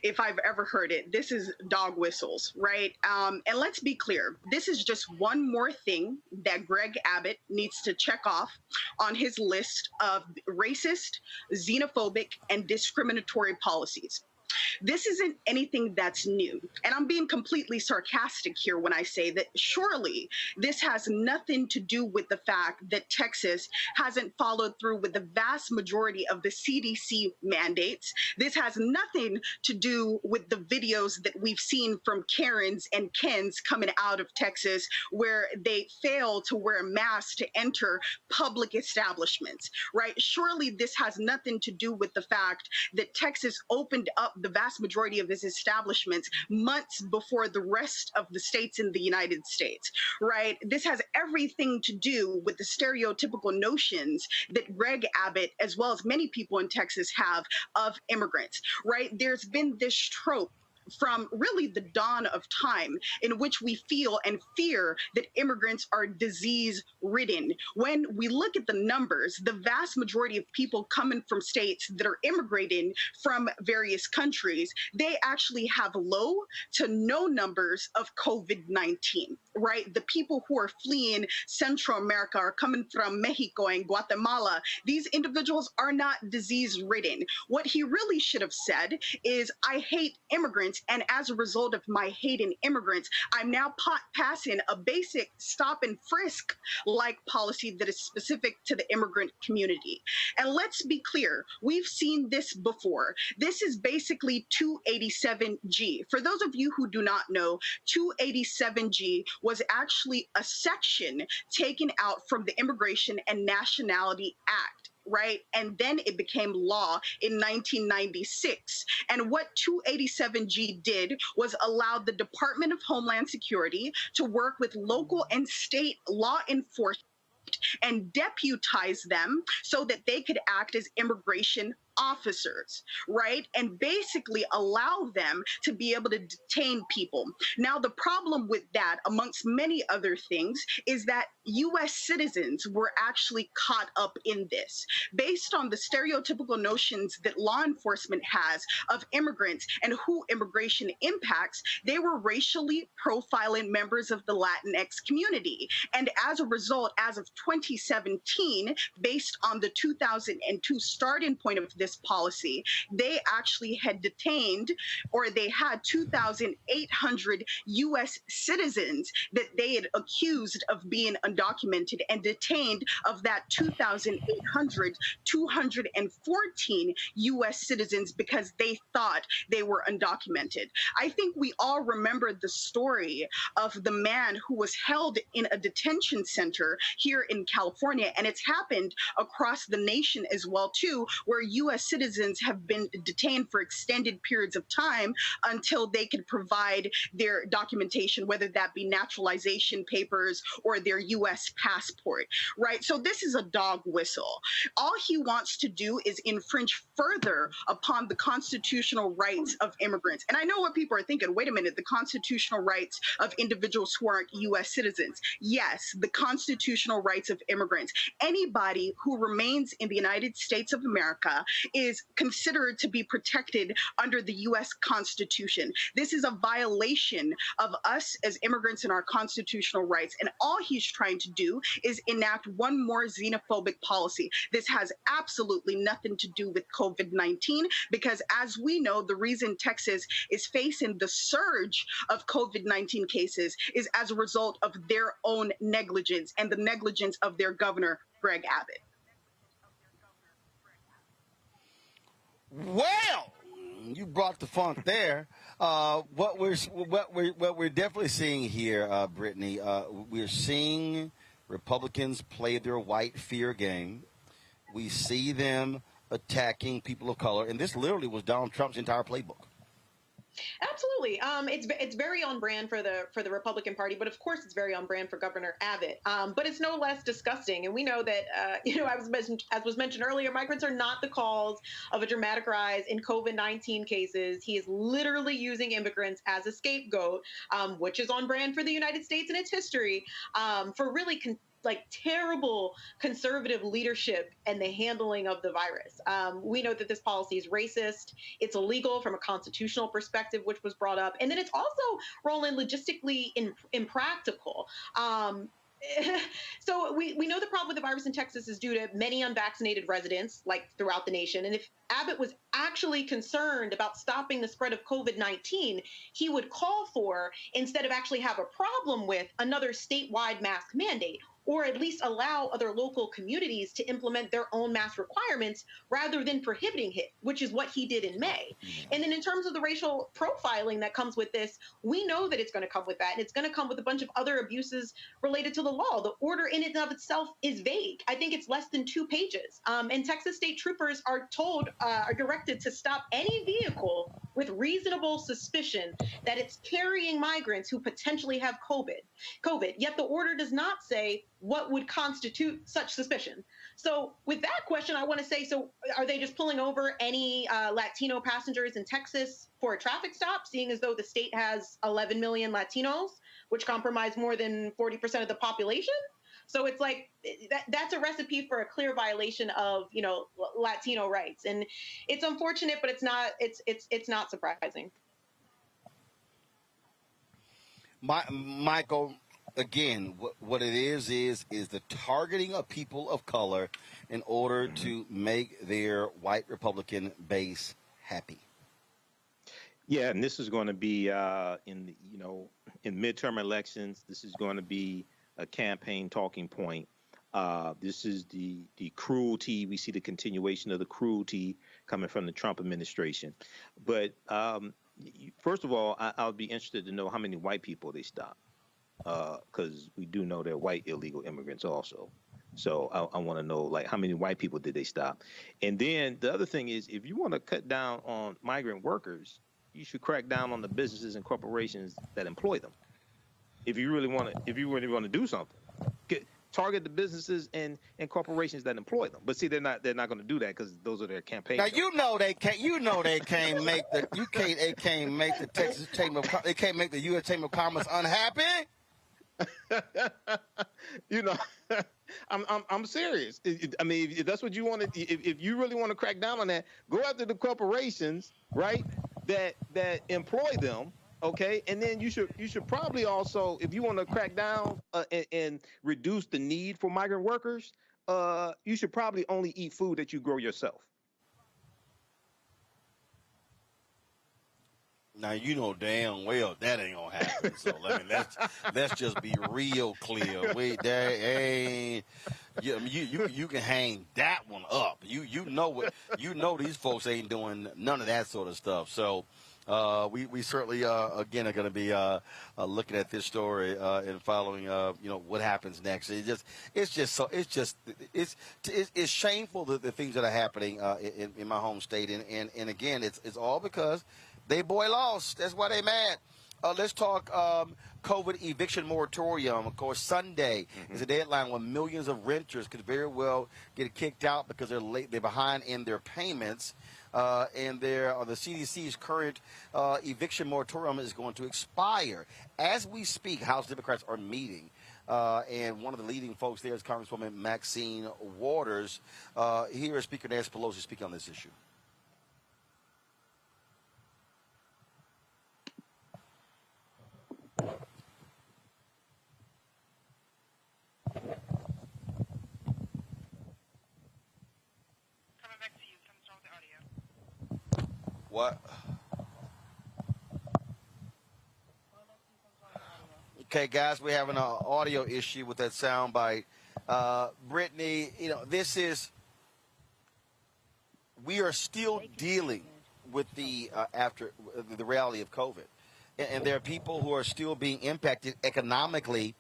if I've ever heard it. This is dog whistles, right? And let's be clear. This is just one more thing that Greg Abbott needs to check off on his list of racist, xenophobic, and discriminatory policies. This isn't anything that's new. And I'm being completely sarcastic here when I say that surely this has nothing to do with the fact that Texas hasn't followed through with the vast majority of the CDC mandates. This has nothing to do with the videos that we've seen from Karens and Kens coming out of Texas where they fail to wear a mask to enter public establishments, right? Surely this has nothing to do with the fact that Texas opened up the vast majority of its establishments months before the rest of the states in the United States, right? This has everything to do with the stereotypical notions that Greg Abbott, as well as many people in Texas, have of immigrants, right? There's been this trope from really the dawn of time in which we feel and fear that immigrants are disease-ridden. When we look at the numbers, the vast majority of people coming from states that are immigrating from various countries, they actually have low to no numbers of COVID-19, right? The people who are fleeing Central America are coming from Mexico and Guatemala. These individuals are not disease-ridden. What he really should have said is, I hate immigrants, and as a result of my hating immigrants, I'm now passing a basic stop and frisk like policy that is specific to the immigrant community. And let's be clear, we've seen this before. This is basically 287G. For those of you who do not know, 287G was actually a section taken out from the Immigration and Nationality Act, right? And then it became law in 1996. And what 287G did was allow the Department of Homeland Security to work with local and state law enforcement and deputize them so that they could act as immigration officers, right? And basically allow them to be able to detain people. Now, the problem with that, amongst many other things, is that U.S. citizens were actually caught up in this. Based on the stereotypical notions that law enforcement has of immigrants and who immigration impacts, they were racially profiling members of the Latinx community. And as a result, as of 2017, based on the 2002 starting point of this policy, they actually had detained, or they had 2,800 U.S. citizens that they had accused of being undocumented, and detained of that 2,800, 214 U.S. citizens because they thought they were undocumented. I think we all remember the story of the man who was held in a detention center here in California, and it's happened across the nation as well too, where U.S. citizens have been detained for extended periods of time until they can provide their documentation, whether that be naturalization papers or their U.S. passport, right? So this is a dog whistle. All he wants to do is infringe further upon the constitutional rights of immigrants. And I know what people are thinking, wait a minute, the constitutional rights of individuals who aren't U.S. citizens. Yes, the constitutional rights of immigrants. Anybody who remains in the United States of America is considered to be protected under the U.S. Constitution. This is a violation of us as immigrants and our constitutional rights. And all he's trying to do is enact one more xenophobic policy. This has absolutely nothing to do with COVID-19, because as we know, the reason Texas is facing the surge of COVID-19 cases is as a result of their own negligence and the negligence of their governor, Greg Abbott. Well, you brought the funk there. What we're definitely seeing here, Brittany, we're seeing Republicans play their white fear game. We see them attacking people of color, and this literally was Donald Trump's entire playbook. Absolutely. It's very on brand for the Republican Party, but of course it's very on brand for Governor Abbott. But it's no less disgusting. And we know that, as was mentioned earlier, migrants are not the cause of a dramatic rise in COVID-19 cases. He is literally using immigrants as a scapegoat, which is on brand for the United States and its history, for really terrible conservative leadership and the handling of the virus. We know that this policy is racist. It's illegal from a constitutional perspective, which was brought up. And then it's also, Roland, logistically impractical. So we know the problem with the virus in Texas is due to many unvaccinated residents, like throughout the nation. And if Abbott was actually concerned about stopping the spread of COVID-19, he would call for, instead of actually have a problem with, another statewide mask mandate, or at least allow other local communities to implement their own mask requirements rather than prohibiting it, which is what he did in May. And then in terms of the racial profiling that comes with this, we know that it's going to come with that, and it's going to come with a bunch of other abuses related to the law. The order in and of itself is vague. I think it's less than 2 pages. And Texas state troopers are directed to stop any vehicle with reasonable suspicion that it's carrying migrants who potentially have COVID. Yet the order does not say what would constitute such suspicion. So with that question, I want to say, so are they just pulling over any Latino passengers in Texas for a traffic stop, seeing as though the state has 11 million Latinos, which comprise more than 40% of the population? So it's like that's a recipe for a clear violation of, Latino rights. And it's unfortunate, but it's not surprising. Michael, again, what it is the targeting of people of color in order to make their white Republican base happy. Yeah, and this is going to be in midterm elections. This is going to be a campaign talking point. This is the cruelty. We see the continuation of the cruelty coming from the Trump administration. But first of all, I would be interested to know how many white people they stopped, because we do know they're white illegal immigrants also. So I want to know, like, how many white people did they stop? And then the other thing is, if you want to cut down on migrant workers, you should crack down on the businesses and corporations that employ them. If you really want to do something, target the businesses and corporations that employ them. But see, they're not going to do that because those are their campaigns. Now they can't make the Texas Chamber of they can't make the U.S. Chamber of Commerce unhappy. I'm serious. I mean, if that's what you want to, if you really want to crack down on that, go after the corporations, right? That employ them. Okay, and then you should probably also, if you want to crack down and reduce the need for migrant workers, you should probably only eat food that you grow yourself. Now you know damn well that ain't gonna happen. So let's just be real clear. You can hang that one up. You know these folks ain't doing none of that sort of stuff. So. We certainly again are going to be looking at this story and following what happens next. It's shameful the things that are happening in my home state, and again it's all because they boy lost. That's why they mad. Let's talk COVID eviction moratorium. Of course, Sunday is a deadline when millions of renters could very well get kicked out because they're late, they're behind in their payments. And the CDC's current eviction moratorium is going to expire. As we speak, House Democrats are meeting, and one of the leading folks there is Congresswoman Maxine Waters. Here is Speaker Nancy Pelosi speaking on this issue. What? Okay, guys, we're having an audio issue with that soundbite. Brittany, we are still dealing with the reality of COVID. And there are people who are still being impacted economically.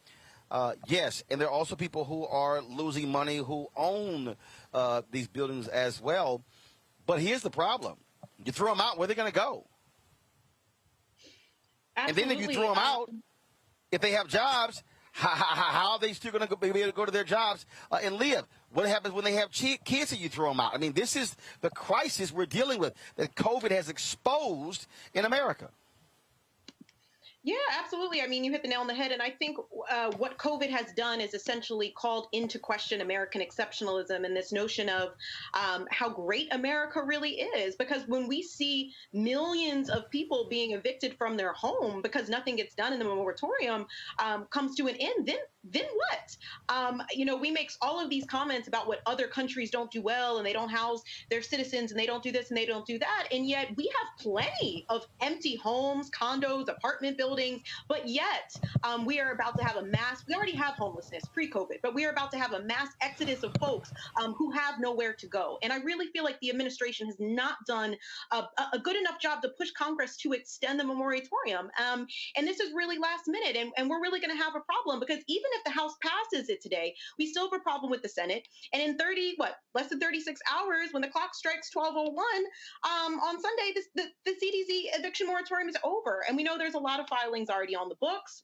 Yes, and there are also people who are losing money who own these buildings as well. But here's the problem. You throw them out, where are they going to go? Absolutely. And then if you throw them out, if they have jobs, how are they still going to be able to go to their jobs and live? What happens when they have kids and you throw them out? I mean, this is the crisis we're dealing with that COVID has exposed in America. Yeah, absolutely. I mean, you hit the nail on the head. And I think what COVID has done is essentially called into question American exceptionalism and this notion of how great America really is. Because when we see millions of people being evicted from their home because nothing gets done and the moratorium comes to an end, then what? You know, we make all of these comments about what other countries don't do well and they don't house their citizens and they don't do this and they don't do that. And yet we have plenty of empty homes, condos, apartment buildings. But yet we are about to have we already have homelessness pre-COVID, but we are about to have a mass exodus of folks who have nowhere to go. And I really feel like the administration has not done a good enough job to push Congress to extend the moratorium. And this is really last minute. And we're really going to have a problem because even if the House passes it today, we still have a problem with the Senate. And in less than 36 hours, when the clock strikes 12:01 on Sunday, the CDC eviction moratorium is over. And we know there's a lot of filings already on the books.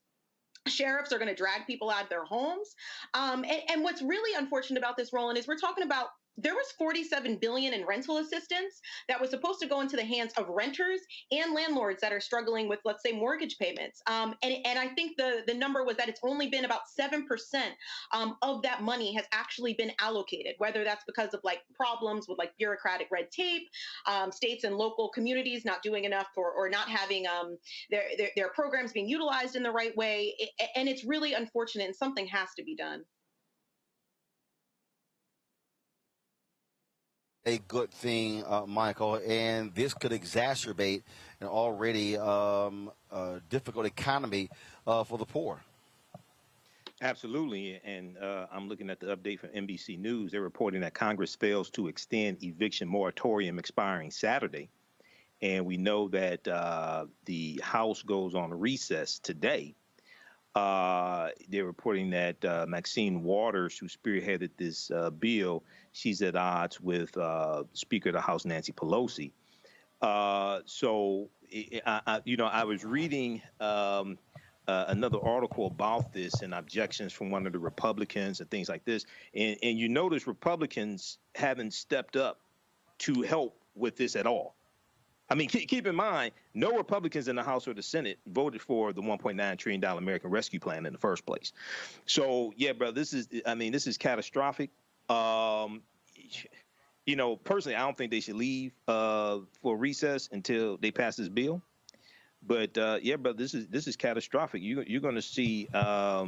Sheriffs are going to drag people out of their homes. And what's really unfortunate about this, Roland, is we're talking about there was $47 billion in rental assistance that was supposed to go into the hands of renters and landlords that are struggling with, let's say, mortgage payments. And I think the number was that it's only been about 7% of that money has actually been allocated, whether that's because of like problems with like bureaucratic red tape, states and local communities not doing enough or not having their programs being utilized in the right way. And it's really unfortunate and something has to be done. A good thing, Michael, and this could exacerbate an already difficult economy for the poor. Absolutely, and I'm looking at the update from NBC News. They're reporting that Congress fails to extend eviction moratorium expiring Saturday, and we know that the House goes on recess today. They're reporting that Maxine Waters, who spearheaded this bill, she's at odds with Speaker of the House Nancy Pelosi. So, I was reading another article about this and objections from one of the Republicans and things like this, and you notice Republicans haven't stepped up to help with this at all. I mean, keep in mind, no Republicans in the House or the Senate voted for the $1.9 trillion American Rescue Plan in the first place. So, yeah, bro, this is catastrophic. Personally, I don't think they should leave for recess until they pass this bill. But yeah, bro, this is catastrophic. You're going to see. I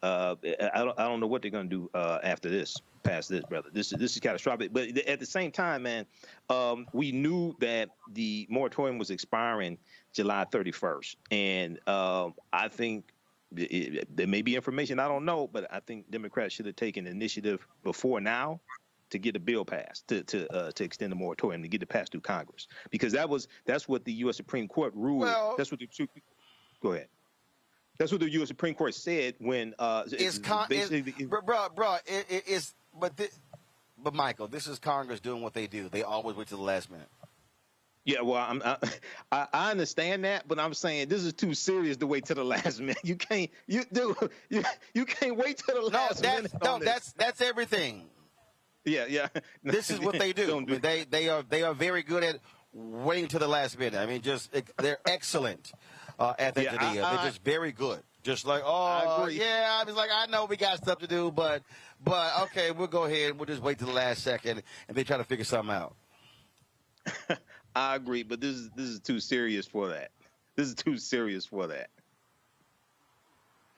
don't know what they're going to do after this. Past this, brother. This is catastrophic. But at the same time, man, we knew that the moratorium was expiring July 31st, and I think there may be information I don't know, but I think Democrats should have taken initiative before now to get a bill passed to extend the moratorium, to get it passed through Congress, because that's what the U.S. Supreme Court ruled. Well, go ahead. That's what the U.S. Supreme Court said when But Michael, this is Congress doing what they do. They always wait to the last minute. Yeah, well, I understand that, but I'm saying this is too serious to wait to the last minute. You can't wait till the last minute. That's everything. Yeah. This is what they do. They are very good at waiting to the last minute. I mean, they're excellent at that. They're just very good. Just like, I was like, I know we got stuff to do, but okay, we'll go ahead. We'll just wait till the last second, and they try to figure something out. I agree, but this is too serious for that.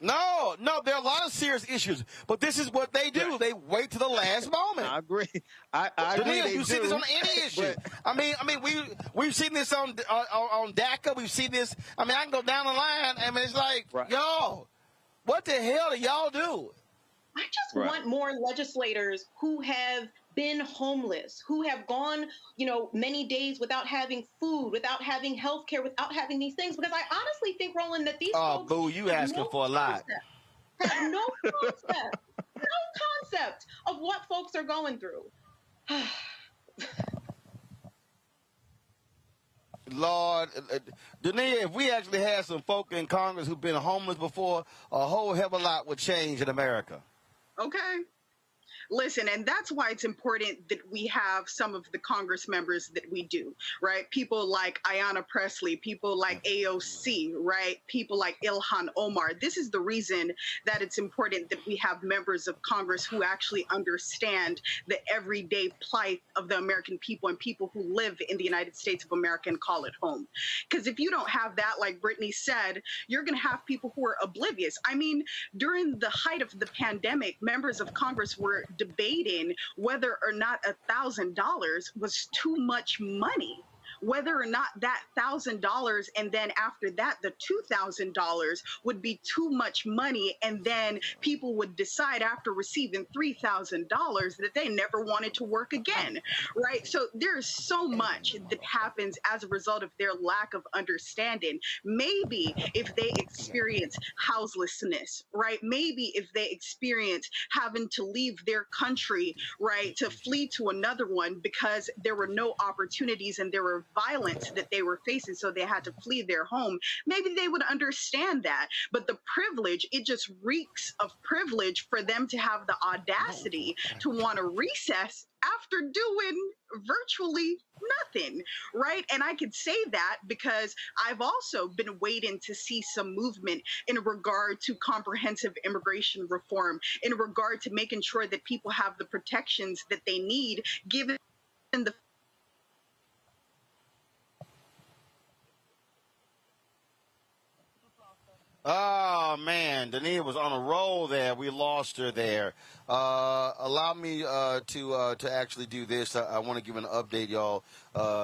No, there are a lot of serious issues, but this is what they do. They wait to the last moment. I agree. I agree. You see this on any issue. I mean, we've seen this on DACA. We've seen this. I mean, I can go down the line. I mean, it's like, y'all, what the hell do y'all do? I just want more legislators who have been homeless, who have gone, many days without having food, without having health care, without having these things. Because I honestly think, Roland, that these folks Boo, you asking for a lot. Have no concept of what folks are going through. Lord, Nekia, if we actually had some folk in Congress who've been homeless before, a whole hell of a lot would change in America. Okay. Listen, and that's why it's important that we have some of the Congress members that we do, right? People like Ayanna Pressley, people like AOC, right? People like Ilhan Omar. This is the reason that it's important that we have members of Congress who actually understand the everyday plight of the American people and people who live in the United States of America and call it home. Because if you don't have that, like Brittany said, you're going to have people who are oblivious. I mean, during the height of the pandemic, members of Congress were debating whether or not $1,000 was too much money, whether or not that $1,000 and then after that the $2,000 would be too much money, and then people would decide after receiving $3,000 that they never wanted to work again, right? So there's so much that happens as a result of their lack of understanding. Maybe if they experience houselessness, right? Maybe if they experience having to leave their country, right, to flee to another one because there were no opportunities and there were violence that they were facing, so they had to flee their home, maybe they would understand that. But the privilege, it just reeks of privilege for them to have the audacity to want to recess after doing virtually nothing, right? And I could say that because I've also been waiting to see some movement in regard to comprehensive immigration reform, in regard to making sure that people have the protections that they need, given the Oh man, Dania was on a roll there. We lost her there. Allow me to actually do this. I want to give an update, y'all.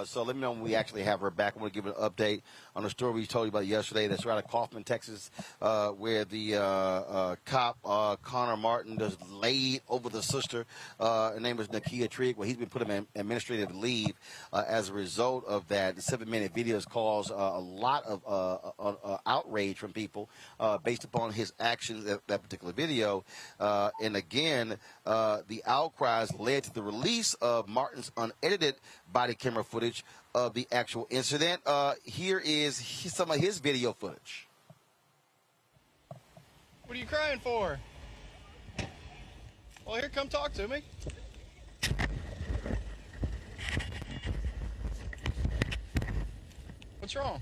So let me know when we actually have her back. I want to give an update on the story we told you about yesterday. That's right out of Kaufman, Texas, where the cop, Connor Martin, just laid over the sister. Her name is Nekia Trigg. Well, he's been put on administrative leave as a result of that. The 7-minute video has caused a lot of outrage from people based upon his actions, that particular video. And again, the outcries led to the release of Martin's unedited body camera footage of the actual incident. Here is some of his video footage. What are you crying for? Well, here, come talk to me. What's wrong?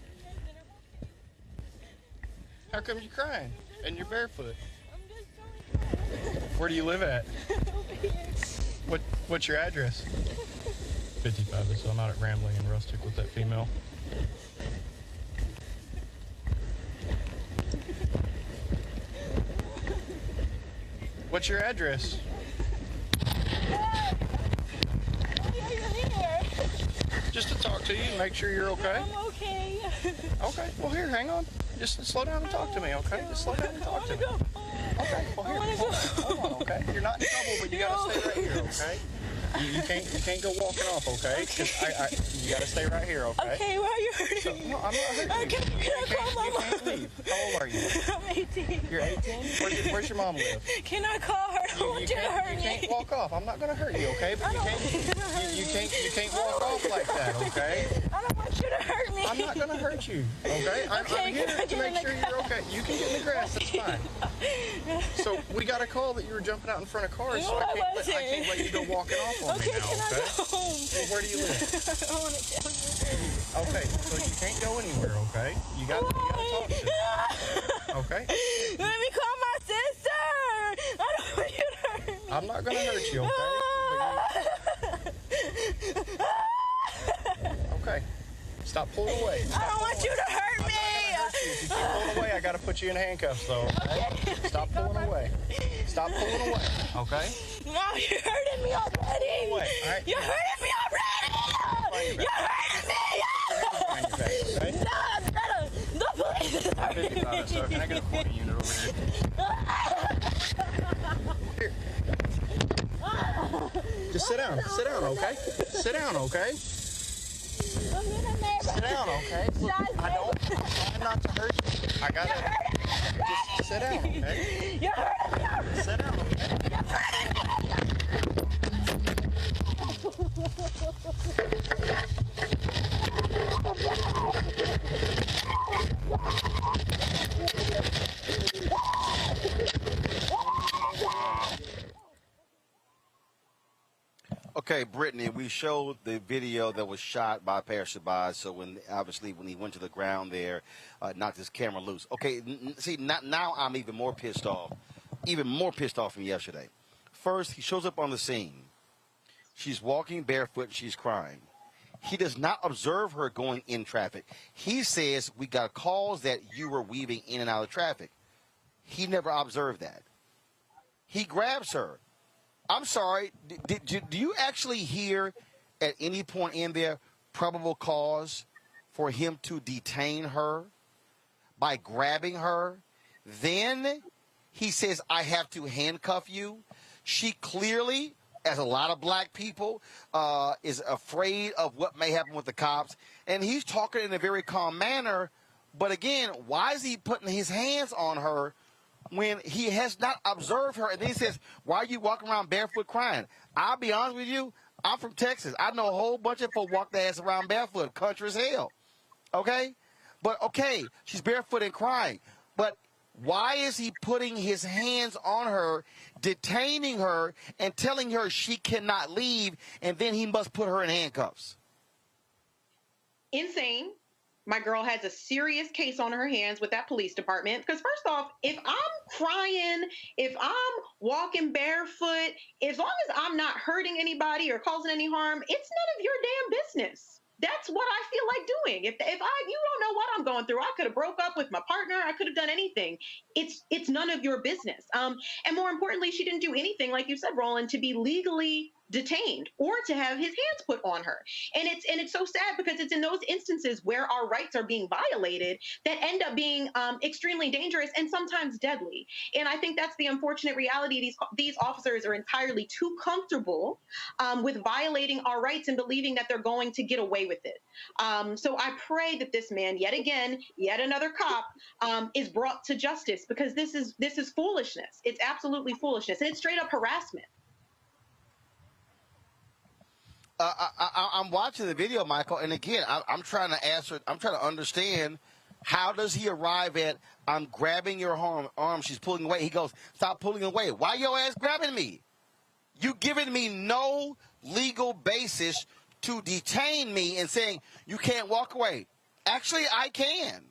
How come you're crying and you're barefoot? Where do you live at? What's your address? 55, so I'm out at Rambling and Rustic with that female. What's your address? Just to talk to you and make sure you're okay. I'm okay. Okay, well here, hang on. Just slow down and talk to me, okay? Just slow down and talk to me. Okay, well here, hold on, okay? You're not in trouble, but you gotta stay right here, okay? You can't go walking off, okay? Because you gotta stay right here, okay? Okay, why are you hurting me? No, I'm not hurting you. Can I call my mom? You can't leave. How old are you? I'm 18. You're 18? Where's your mom live? Can I call her? I don't want you to hurt me. You can't walk off. I'm not gonna hurt you, okay? But you can't walk off like that, okay? I don't want you to hurt me. I'm not gonna hurt you, okay? I'm here to make sure you're okay. You can get in the grass, that's fine. So we got a call that you were jumping out in front of cars, so I can't let you go walking off on me now, okay? Can I go home? Well, where do you live? I don't want to tell you. Okay, so you can't go anywhere, okay? You got to talk to me. Okay? Let me call my sister. I don't want you to hurt me. I'm not gonna hurt you, okay? Okay. Stop pulling away. I don't want you to hurt me. If you keep pulling away, I gotta put you in handcuffs, though. Okay? Stop pulling away. Stop pulling away. Okay? No, you're hurting me already. Wait, all right. You're hurting me already. You're hurting me. Okay? No, the police is hurting me. Sir, can I get a quarter unit over here? Just sit down. Sit down, okay? Sit down, okay? Sit down, okay? Look, I'm not to hurt you. I gotta just sit down, okay? You're hurting me. Sit down, Okay, Brittany, we showed the video that was shot by passerby. So when he went to the ground there, knocked his camera loose. Okay, now I'm even more pissed off from yesterday. First, he shows up on the scene. She's walking barefoot. She's crying. He does not observe her going in traffic. He says, we got calls that you were weaving in and out of traffic. He never observed that. He grabs her. I'm sorry, do you actually hear at any point in there probable cause for him to detain her by grabbing her? Then he says, I have to handcuff you. She clearly, as a lot of black people, is afraid of what may happen with the cops. And he's talking in a very calm manner. But again, why is he putting his hands on her when he has not observed her? And then he says, why are you walking around barefoot crying? I'll be honest with you, I'm from Texas. I know a whole bunch of folks walk their ass around barefoot, country as hell. Okay? But, okay, she's barefoot and crying. But why is he putting his hands on her, detaining her, and telling her she cannot leave, and then he must put her in handcuffs? Insane. My girl has a serious case on her hands with that police department. Because first off, if I'm crying, if I'm walking barefoot, as long as I'm not hurting anybody or causing any harm, it's none of your damn business. That's what I feel like doing. If you don't know what I'm going through, I could have broke up with my partner. I could have done anything. It's none of your business. And more importantly, she didn't do anything, like you said, Roland, to be legally detained or to have his hands put on her. And it's so sad because it's in those instances where our rights are being violated that end up being extremely dangerous and sometimes deadly. And I think that's the unfortunate reality. These officers are entirely too comfortable with violating our rights and believing that they're going to get away with it. So I pray that this man, yet another cop, is brought to justice, because this is foolishness. It's absolutely foolishness, and it's straight up harassment. I'm watching the video, Michael, and again, I'm trying to answer. I'm trying to understand, how does he arrive at, I'm grabbing your arm, she's pulling away. He goes, stop pulling away. Why your ass grabbing me? You giving me no legal basis to detain me and saying you can't walk away. Actually, I can.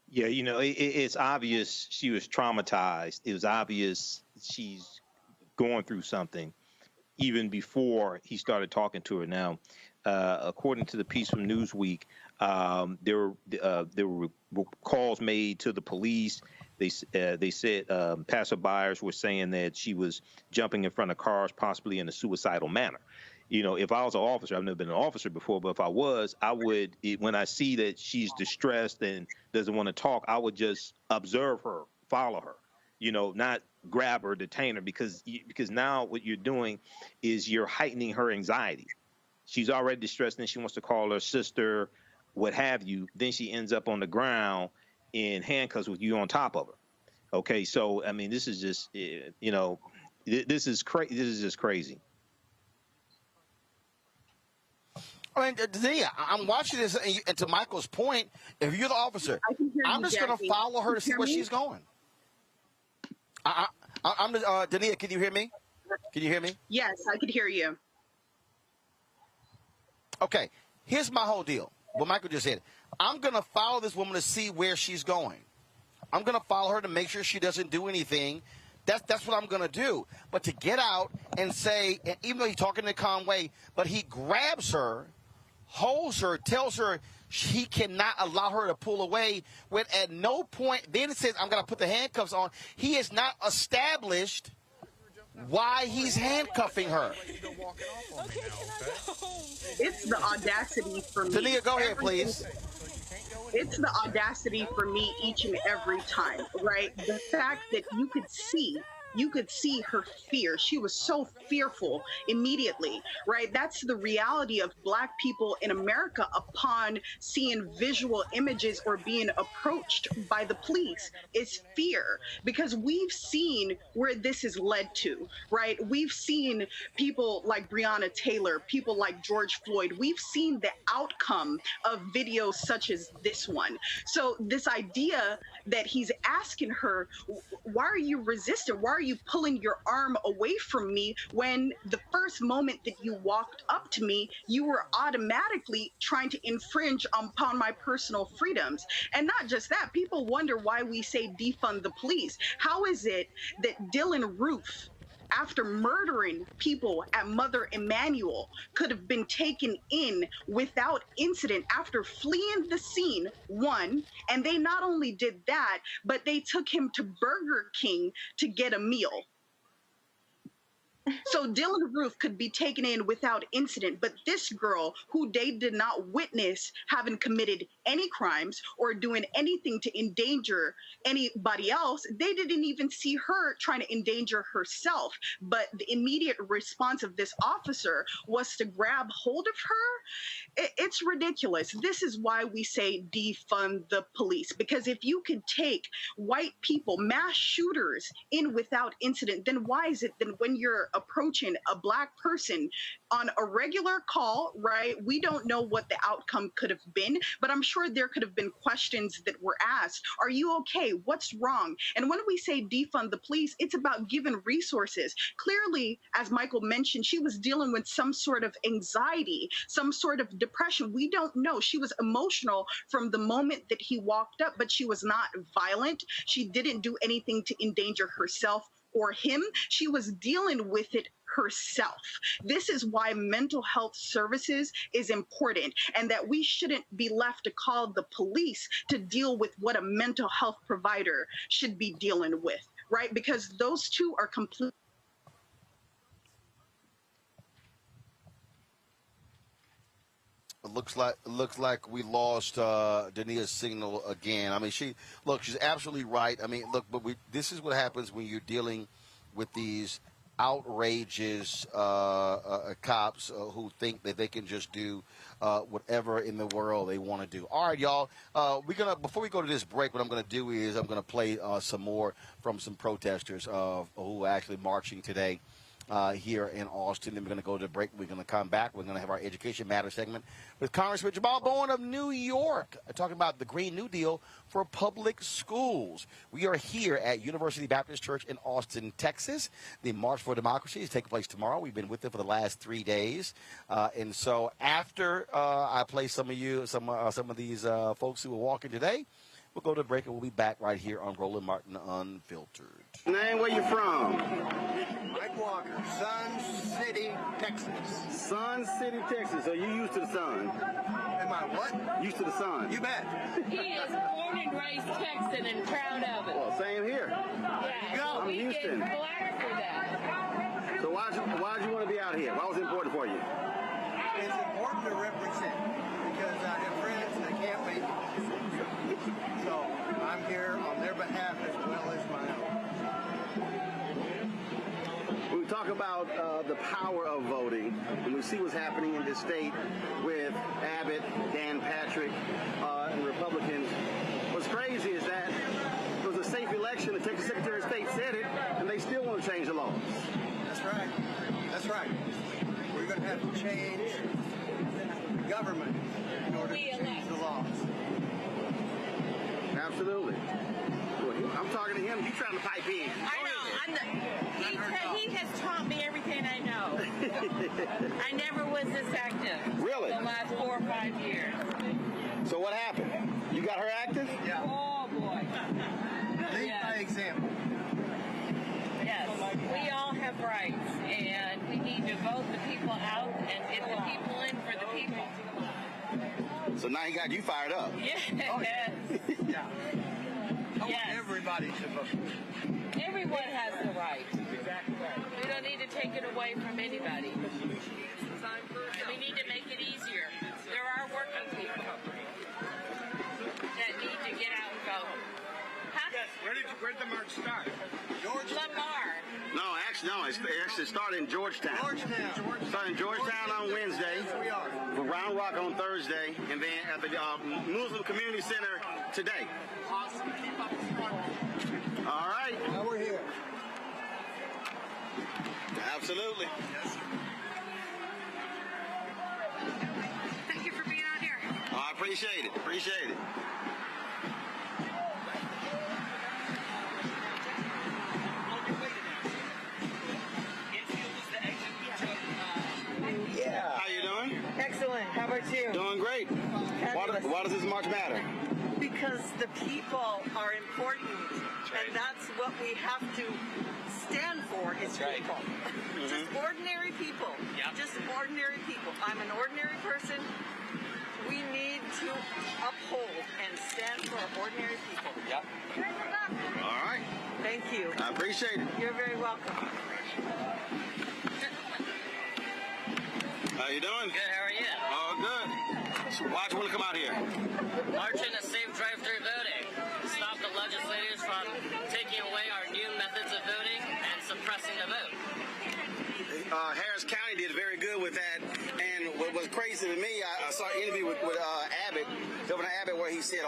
Yeah, it's obvious she was traumatized. It was obvious she's going through something even before he started talking to her. Now, according to the piece from Newsweek, there were calls made to the police. They said passerbyers were saying that she was jumping in front of cars, possibly in a suicidal manner. If I was an officer, I've never been an officer before, but if I was, I would, when I see that she's distressed and doesn't want to talk, I would just observe her, follow her, not grab her, detain her, because now what you're doing is you're heightening her anxiety. She's already distressed, and she wants to call her sister, what have you. Then she ends up on the ground in handcuffs with you on top of her. Okay, so I mean, this is just, this is crazy. This is just crazy. I mean, I'm watching this, and to Michael's point, if you're the officer, I'm just going to follow her to see where she's going. I'm just, Dania, can you hear me? Can you hear me? Yes, I could hear you. Okay, here's my whole deal. What Michael just said. I'm going to follow this woman to see where she's going. I'm going to follow her to make sure she doesn't do anything. That's what I'm going to do. But to get out and say, and even though he's talking in a calm way, but he grabs her, holds her, tells her he cannot allow her to pull away, when at no point, then it says, I'm going to put the handcuffs on. He has not established why he's handcuffing her. It's the audacity for me. Tania, go ahead, please. It's the audacity for me each and every time, right? The fact that you could see her fear. She was so fearful immediately, right? That's the reality of Black people in America upon seeing visual images or being approached by the police, is fear. Because we've seen where this has led to, right? We've seen people like Breonna Taylor, people like George Floyd. We've seen the outcome of videos such as this one. So this idea that he's asking her, why are you resistant? Why are you pulling your arm away from me when the first moment that you walked up to me, you were automatically trying to infringe upon my personal freedoms? And not just that, people wonder why we say defund the police. How is it that Dylan Roof, after murdering people at Mother Emanuel, could have been taken in without incident after fleeing the scene, one, and they not only did that, but they took him to Burger King to get a meal. So Dylan Roof could be taken in without incident, but this girl, who they did not witness having committed any crimes or doing anything to endanger anybody else, they didn't even see her trying to endanger herself. But the immediate response of this officer was to grab hold of her. It's ridiculous. This is why we say defund the police, because if you can take white people, mass shooters, in without incident, then why is it that when you're approaching a black person on a regular call, right, we don't know what the outcome could have been, but I'm sure there could have been questions that were asked. Are you okay? What's wrong? And when we say defund the police, it's about giving resources. Clearly, as Michael mentioned, she was dealing with some sort of anxiety, some sort of depression. We don't know. She was emotional from the moment that he walked up, but she was not violent. She didn't do anything to endanger herself or him. She was dealing with it herself. This is why mental health services is important, and that we shouldn't be left to call the police to deal with what a mental health provider should be dealing with, right? Because those two are completely. Looks like we lost Dania's signal again. I mean, she's absolutely right. I mean, look, but this is what happens when you're dealing with these outrageous cops who think that they can just do whatever in the world they want to do. All right, y'all. Before we go to this break, what I'm gonna do is I'm gonna play some more from some protesters who are actually marching today here in Austin. Then we're going to go to the break. We're going to come back. We're going to have our Education Matters segment with Congressman Jamaal Bowman of New York, talking about the Green New Deal for public schools. We are here at University Baptist Church in Austin, Texas. The March for Democracy is taking place tomorrow. We've been with it for the last 3 days. And so after I play some of these folks who are walking today, we'll go to the break and we'll be back right here on Roland Martin Unfiltered. Name, where you from? Mike Walker, Sun City, Texas. Sun City, Texas. Are you used to the sun? Am I what? Used to the sun. You bet. He is born and raised Texan and proud of it. Well, same here. Yeah, I'm Houston. Black for that. So why'd you want to be out here? Why was it important for you? It's important to represent because I have friends that can't make it. So I'm here on their behalf as well as my own. We talk about the power of voting, and we see what's happening in this state with Abbott, Dan Patrick, and Republicans. What's crazy is that it was a safe election. The Texas Secretary of State said it, and they still want to change the laws. That's right. That's right. We're going to have to change government in order to change the laws. Absolutely. Well, I'm talking to him. You trying to pipe in. I know. He has taught me everything I know. I never was this active. Really? The last 4 or 5 years. So what happened? You got her active? Yeah. Oh, boy. Lead by example. Yes. We all have rights, and we need to vote the people out and get the people in for the people. So now he got you fired up. Yes. Oh, yeah. Yeah. I want everybody to vote. Everyone has the right. Exactly right. We don't need to take it away from anybody. We need to make it easier. There are working people that need to get out and vote. Huh? Yes. Where did the march start? Lamar. No, it actually started in Georgetown. Started in Georgetown on Wednesday. We are. For Round Rock on Thursday, and then at the Muslim Community Center today. Awesome. Keep up the struggle. All right. Now we're here. Absolutely. Yes. Thank you for being out here. Oh, I appreciate it. Appreciate it. because the people are important, and that's what we have to stand for is people. Just ordinary people. Just ordinary people. I'm an ordinary person. We need to uphold and stand for ordinary people. All right. Thank you. I appreciate it. You're very welcome. How you doing? Good, how are you? Oh, good. So why'd you want to come out here? Marching to save drive-through voting. Stop the legislators from taking away our new methods of voting and suppressing the vote. Harris County did very good with that. And what was crazy to me, I saw an interview with Abbott, Governor Abbott, where he said,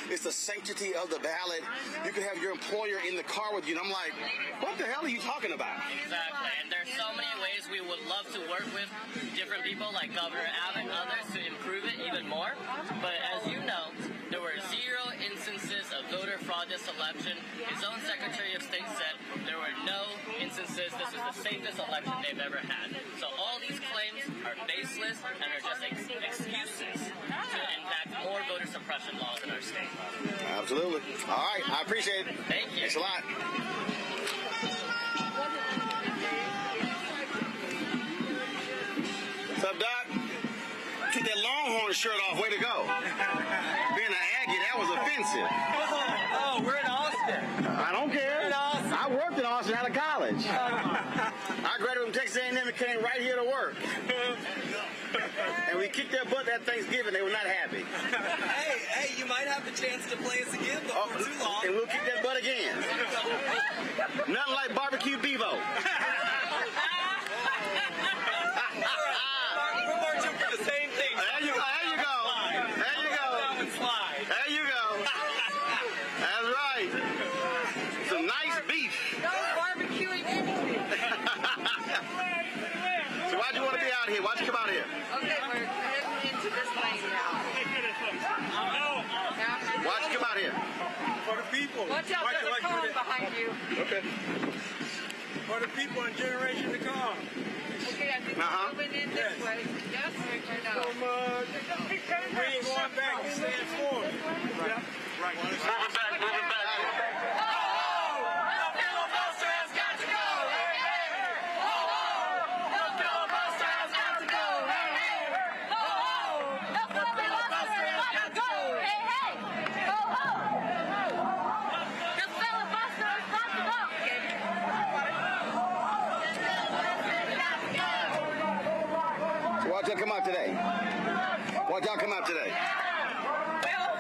it's the sanctity of the ballot. You can have your employer in the car with you. And I'm like, what the hell are you talking about? Exactly. And there's so many ways we would love to work with different people like Governor Abbott and others to improve it even more. But as you know, there were 0 instances of voter fraud this election. His own Secretary of State said there were no instances. This is the safest election they've ever had. So all these claims are baseless and are just excuses to enact more voter suppression laws in our state. Absolutely. All right. I appreciate it. Thank you. Thanks a lot. What's up, Doc? Keep that Longhorn shirt off. Way to go. Being an Aggie, that was offensive. Oh, we're in Austin. I don't care. We're in Austin. I worked in Austin out of college. I graduated from Texas A&M and came right here to work. And we kicked their butt that Thanksgiving. They were not happy. Hey, you might have the chance to play us again before too long. And we'll kick that butt again. Nothing like barbecue Bevo. We're marching for the same thing. There you go. There you go. There you go. There you go. That's right. Some nice beef. No barbecuing anything. So why'd you want to be out here? Why'd you come out here? Okay, we're heading into this lane now. Why'd you come out here? For the people. Watch out, there's a car behind you. Okay. For the people and generation to come. Okay, I think we're moving in this way. Yes, or no? So much. We ain't going back. We stand forward. Yeah. Right. Moving back. Why'd y'all come out today? Why'd y'all come out today? Well,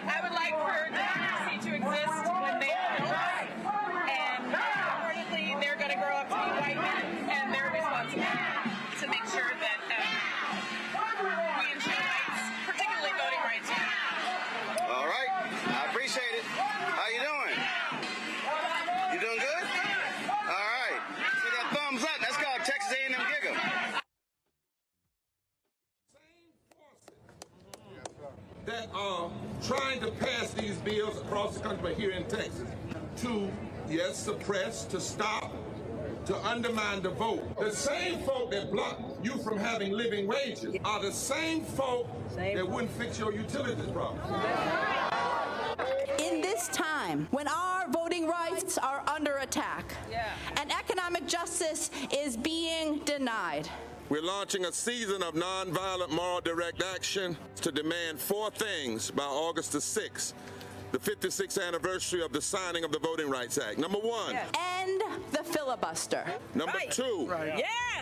I would like for democracy to exist when they don't. And importantly, they're going to grow up to be white men, and they're responsible to make sure that we ensure rights, particularly voting rights. All right. I appreciate it. How you doing? You doing good? All right. See that thumbs up? That's called Texas A&M Giggle. That are trying to pass these bills across the country, but here in Texas, to, yes, suppress, to stop, to undermine the vote. The same folk that block you from having living wages are the same folk that wouldn't fix your utilities problem. In this time, when our voting rights are under attack and economic justice is being denied, We're launching a season of nonviolent moral direct action to demand 4 things by August the 6th, the 56th anniversary of the signing of the Voting Rights Act. Number 1. end the filibuster. Number 2.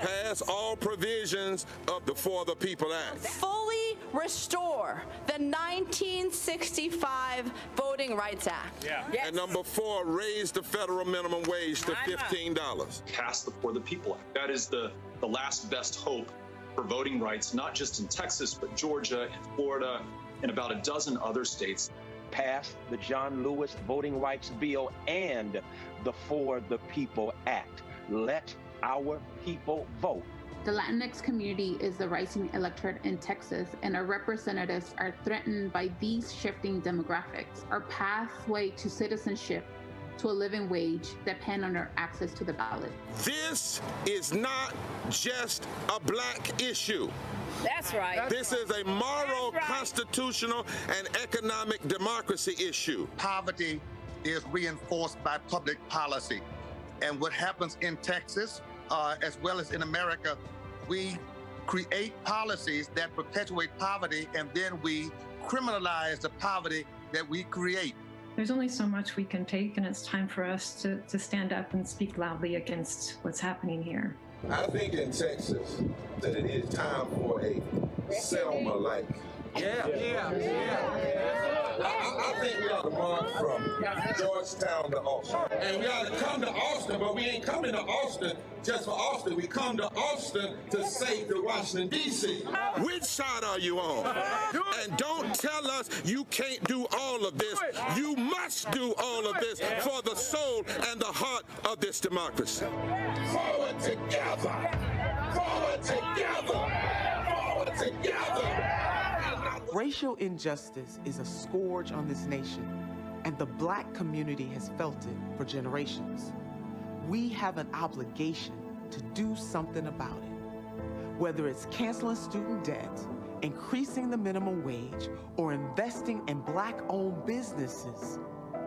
Pass all provisions of the For the People Act. Fully restore the 1965 Voting Rights Act. And number 4, raise the federal minimum wage to $15. Pass the For the People Act. That is the last best hope for voting rights, not just in Texas, but Georgia and Florida and about a dozen other states. Pass the John Lewis Voting Rights Bill and the For the People Act. Let our people vote. The Latinx community is the rising electorate in Texas, and our representatives are threatened by these shifting demographics. Our pathway to citizenship, to a living wage, depend on their access to the ballot. This is not just a black issue. That's right. This is a moral, constitutional, and economic democracy issue. Poverty is reinforced by public policy. And what happens in Texas, as well as in America, we create policies that perpetuate poverty, and then we criminalize the poverty that we create. There's only so much we can take, and it's time for us to stand up and speak loudly against what's happening here. I think in Texas that it is time for a Selma-like. I think we ought to run from Georgetown to Austin. And we ought to come to Austin, but we ain't coming to Austin just for Austin. We come to Austin to save the Washington, D.C. Which side are you on? And don't tell us you can't do all of this. You must do all of this for the soul and the heart of this democracy. Forward together! Forward together! Forward together! Racial injustice is a scourge on this nation, and the Black community has felt it for generations. We have an obligation to do something about it. Whether it's canceling student debt, increasing the minimum wage, or investing in Black-owned businesses,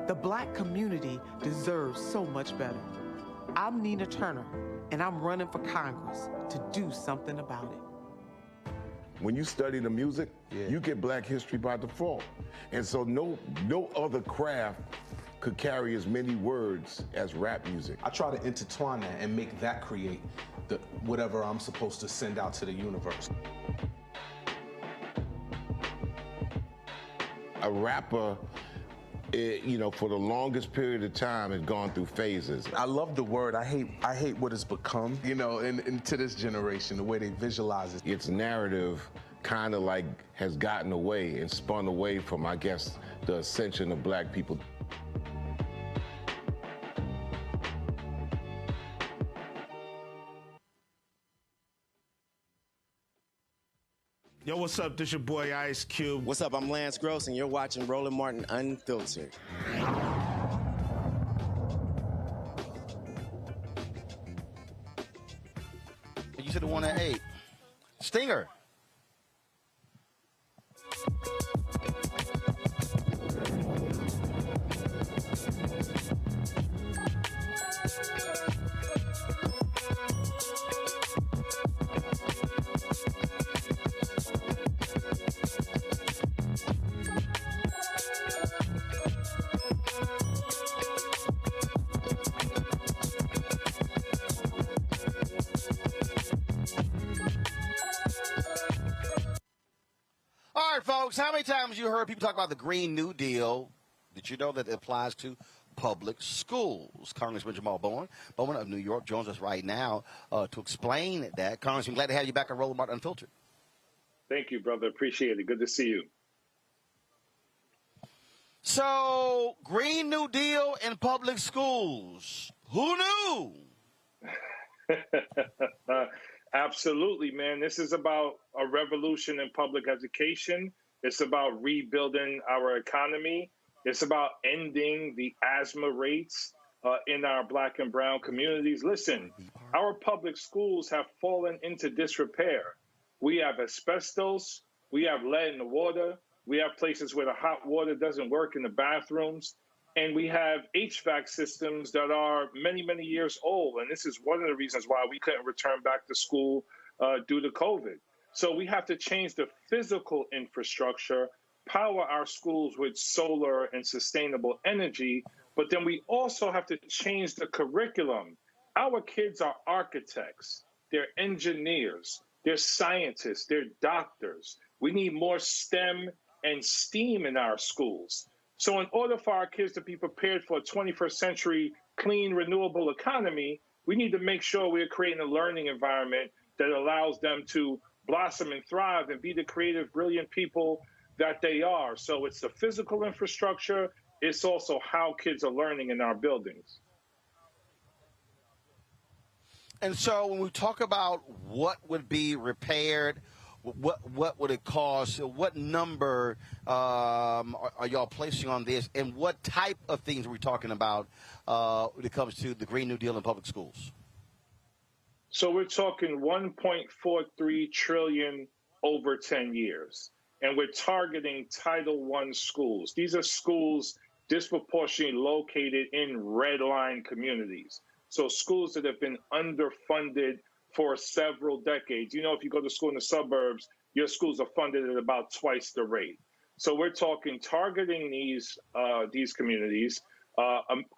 the Black community deserves so much better. I'm Nina Turner, and I'm running for Congress to do something about it. When you study the music, you get Black history by default. And so no other craft could carry as many words as rap music. I try to intertwine that and make that create whatever I'm supposed to send out to the universe. A rapper, for the longest period of time, has gone through phases. I love the word. I hate what it's become, and to this generation, the way they visualize it. Its narrative kind of like has gotten away and spun away from, I guess, the ascension of Black people. Yo, what's up? This your boy Ice Cube. What's up? I'm Lance Gross, and you're watching Roland Martin Unfiltered. You said the one at 8. Stinger. All right, folks, how many times you heard people talk about the Green New Deal? Did you know that it applies to public schools? Congressman Jamaal Bowman of New York joins us right now to explain that. Congressman, glad to have you back on Roland Martin Unfiltered. Thank you, brother. Appreciate it. Good to see you. So, Green New Deal in public schools. Who knew? Absolutely, man. This is about a revolution in public education. It's about rebuilding our economy. It's about ending the asthma rates in our Black and brown communities. Listen, our public schools have fallen into disrepair. We have asbestos. We have lead in the water. We have places where the hot water doesn't work in the bathrooms. And we have HVAC systems that are many, many years old. And this is one of the reasons why we couldn't return back to school due to COVID. So we have to change the physical infrastructure, power our schools with solar and sustainable energy. But then we also have to change the curriculum. Our kids are architects. They're engineers. They're scientists. They're doctors. We need more STEM and STEAM in our schools. So in order for our kids to be prepared for a 21st century clean, renewable economy, we need to make sure we're creating a learning environment that allows them to blossom and thrive and be the creative, brilliant people that they are. So it's the physical infrastructure. It's also how kids are learning in our buildings. And so when we talk about what would be repaired, what would it cost? What number are y'all placing on this? And what type of things are we talking about when it comes to the Green New Deal in public schools? So we're talking $1.43 trillion over 10 years. And we're targeting Title I schools. These are schools disproportionately located in red line communities. So schools that have been underfunded for several decades. You know, if you go to school in the suburbs, your schools are funded at about twice the rate. So we're talking targeting these communities,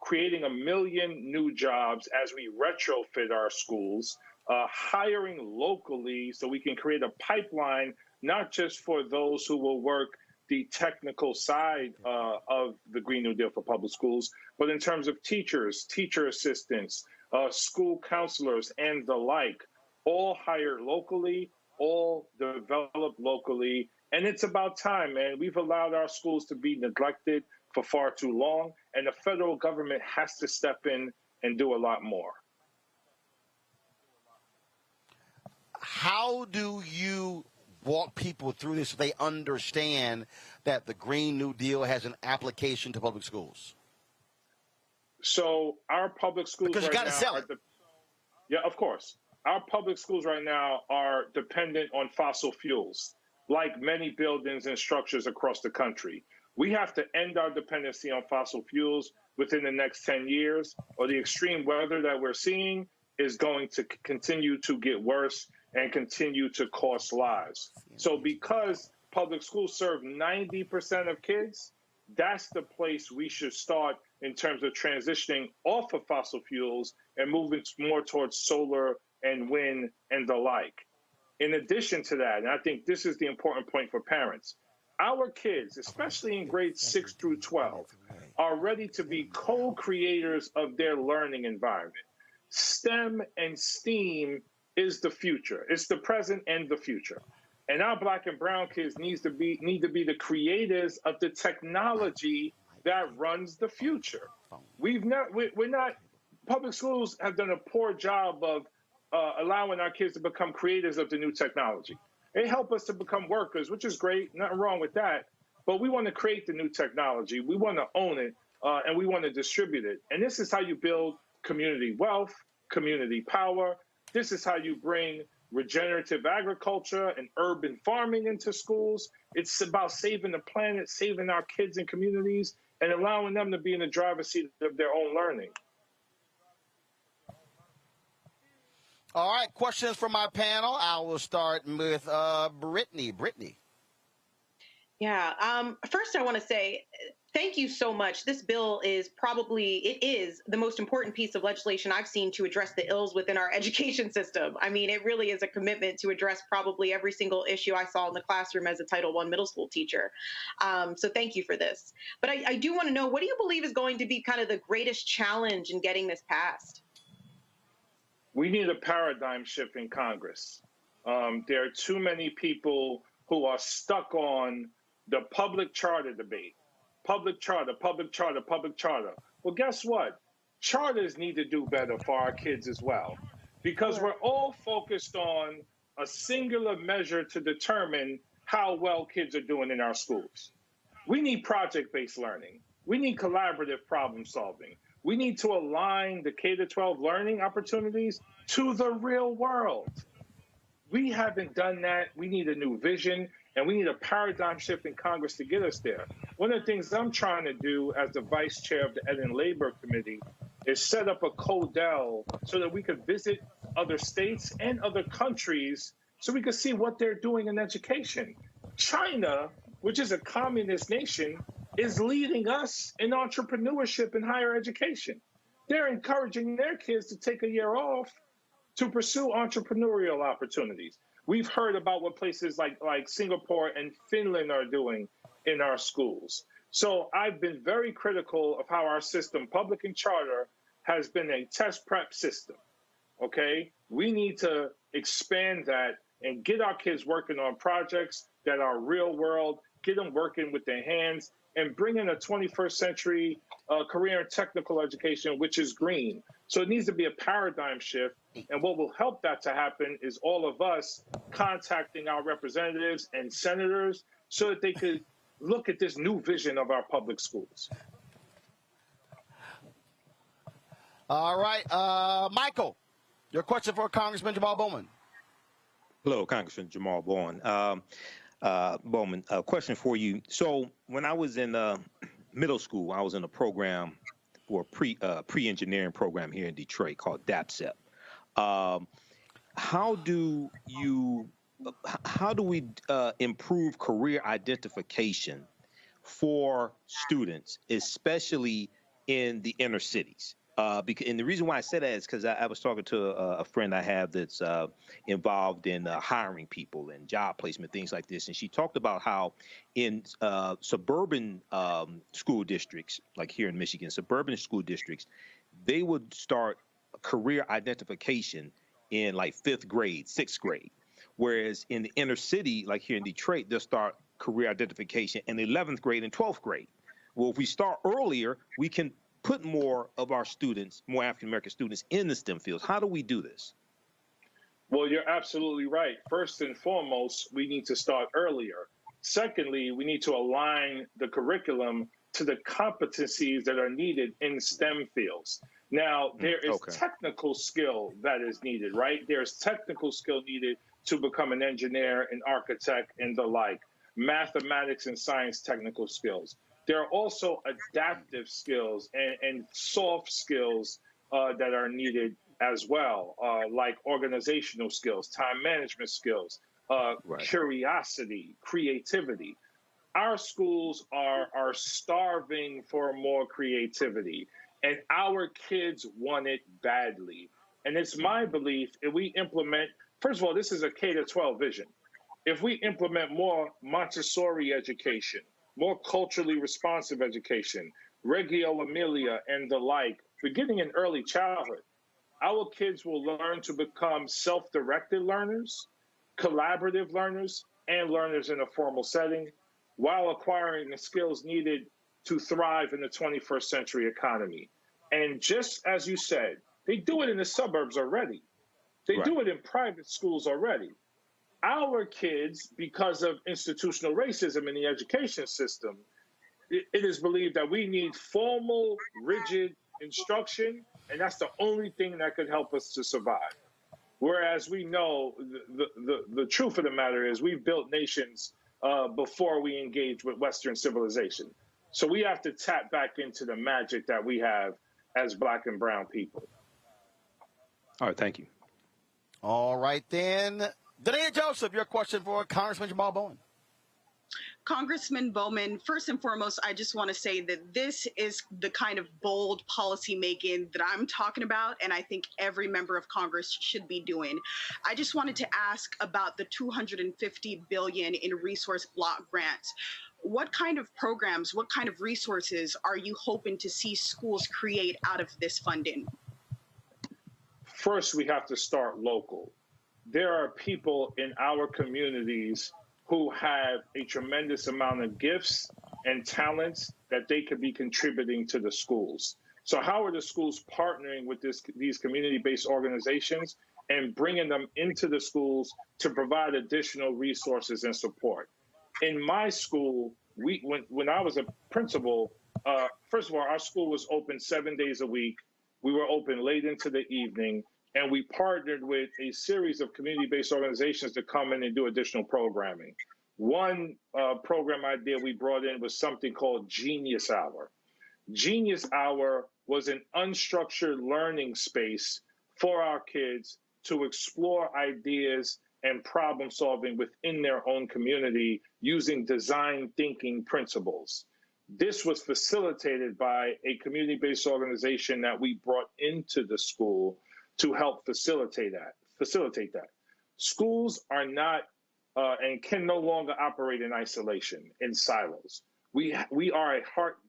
creating 1 million new jobs as we retrofit our schools, hiring locally so we can create a pipeline, not just for those who will work the technical side of the Green New Deal for public schools, but in terms of teachers, teacher assistants, school counselors, and the like, all hired locally, all developed locally. And it's about time, man. We've allowed our schools to be neglected for far too long, and the federal government has to step in and do a lot more. How do you walk people through this so they understand that the Green New Deal has an application to public schools? So our public schools because you got to sell it. Yeah, of course. Our public schools right now are dependent on fossil fuels, like many buildings and structures across the country. We have to end our dependency on fossil fuels within the next 10 years, or the extreme weather that we're seeing is going to continue to get worse and continue to cost lives. So because public schools serve 90% of kids, that's the place we should start in terms of transitioning off of fossil fuels and moving more towards solar and wind and the like. In addition to that, and I think this is the important point for parents, our kids, especially in grades 6 through 12, are ready to be co-creators of their learning environment. STEM and STEAM is the future. It's the present and the future. And our Black and brown kids need to be the creators of the technology that runs the future. Public schools have done a poor job of allowing our kids to become creators of the new technology. They help us to become workers, which is great, nothing wrong with that. But we want to create the new technology. We want to own it, and we want to distribute it. And this is how you build community wealth, community power. This is how you bring regenerative agriculture and urban farming into schools. It's about saving the planet, saving our kids and communities, and allowing them to be in the driver's seat of their own learning. All right, questions from my panel. I will start with Brittany. Brittany. Yeah, first I want to say thank you so much. This bill is the most important piece of legislation I've seen to address the ills within our education system. I mean, it really is a commitment to address probably every single issue I saw in the classroom as a Title I middle school teacher. So thank you for this. But I do want to know, what do you believe is going to be kind of the greatest challenge in getting this passed? We need a paradigm shift in Congress. There are too many people who are stuck on the public charter debate. Public charter, public charter, public charter. Well, guess what? Charters need to do better for our kids as well, because we're all focused on a singular measure to determine how well kids are doing in our schools. We need project-based learning. We need collaborative problem solving. We need to align the K-12 learning opportunities to the real world. We haven't done that. We need a new vision, and we need a paradigm shift in Congress to get us there. One of the things I'm trying to do as the vice chair of the Ed and Labor Committee is set up a CODEL so that we could visit other states and other countries so we could see what they're doing in education. China, which is a communist nation, is leading us in entrepreneurship and higher education. They're encouraging their kids to take a year off to pursue entrepreneurial opportunities. We've heard about what places like Singapore and Finland are doing in our schools. So I've been very critical of how our system, public and charter, has been a test prep system, okay? We need to expand that and get our kids working on projects that are real world, get them working with their hands, and bring in a 21st century career and technical education, which is green. So it needs to be a paradigm shift. And what will help that to happen is all of us contacting our representatives and senators so that they could look at this new vision of our public schools. All right. Michael, your question for Congressman Jamaal Bowman. Hello, Congressman Jamaal Bowman. A question for you. So when I was in middle school, I was in a program for a pre-engineering program here in Detroit called DAPSEP. How do we improve career identification for students, especially in the inner cities? And the reason why I said that is because I was talking to a friend I have that's involved in hiring people and job placement, things like this. And she talked about how in suburban school districts, like here in Michigan, suburban school districts, they would start career identification in like 5th grade, 6th grade. Whereas in the inner city, like here in Detroit, they'll start career identification in 11th grade and 12th grade. Well, if we start earlier, we can put more of our students, more African-American students, in the STEM fields. How do we do this? Well, you're absolutely right. First and foremost, we need to start earlier. Secondly, we need to align the curriculum to the competencies that are needed in STEM fields. Now, there is technical skill that is needed, right? There's technical skill needed to become an engineer, an architect, and the like. Mathematics and science technical skills. There are also adaptive skills and soft skills that are needed as well, like organizational skills, time management skills, curiosity, creativity. Our schools are starving for more creativity, and our kids want it badly. And it's my belief if we implement, first of all, this is a K-12 vision. If we implement more Montessori education, more culturally responsive education, Reggio Emilia and the like, beginning in early childhood, our kids will learn to become self-directed learners, collaborative learners, and learners in a formal setting, while acquiring the skills needed to thrive in the 21st century economy. And just as you said, they do it in the suburbs already. They do it in private schools already. Our kids, because of institutional racism in the education system, it is believed that we need formal, rigid instruction, and that's the only thing that could help us to survive. Whereas we know the truth of the matter is we've built nations before we engage with Western civilization. So we have to tap back into the magic that we have as Black and brown people. All right, thank you. All right, then. Dania Joseph, your question for Congressman Jamaal Bowman. Congressman Bowman, first and foremost, I just want to say that this is the kind of bold policy making that I'm talking about, and I think every member of Congress should be doing. I just wanted to ask about the $250 billion in resource block grants. What kind of programs, what kind of resources are you hoping to see schools create out of this funding? First, we have to start local. There are people in our communities who have a tremendous amount of gifts and talents that they could be contributing to the schools. So how are the schools partnering with these community-based organizations and bringing them into the schools to provide additional resources and support? In my school, when I was a principal, first of all, our school was open 7 days a week. We were open late into the evening, and we partnered with a series of community-based organizations to come in and do additional programming. One program idea we brought in was something called Genius Hour. Genius Hour was an unstructured learning space for our kids to explore ideas and problem solving within their own community using design thinking principles. This was facilitated by a community-based organization that we brought into the school to help facilitate that. Schools are not and can no longer operate in isolation, in silos. We are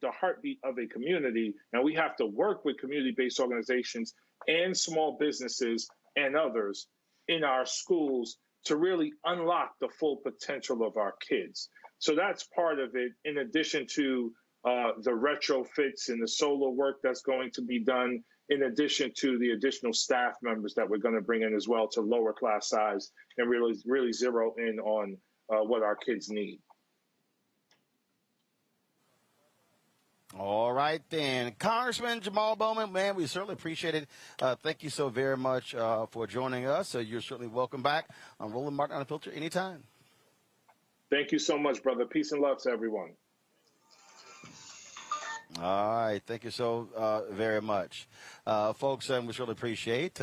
the heartbeat of a community, and we have to work with community-based organizations and small businesses and others in our schools to really unlock the full potential of our kids. So that's part of it, in addition to the retrofits and the solar work that's going to be done, in addition to the additional staff members that we're going to bring in as well to lower class size and really zero in on what our kids need. All right, then. Congressman Jamaal Bowman, man, we certainly appreciate it. Thank you so very much for joining us. You're certainly welcome back on Roland Martin Unfiltered anytime. Thank you so much, brother. Peace and love to everyone. All right. Thank you so very much. Folks, we certainly appreciate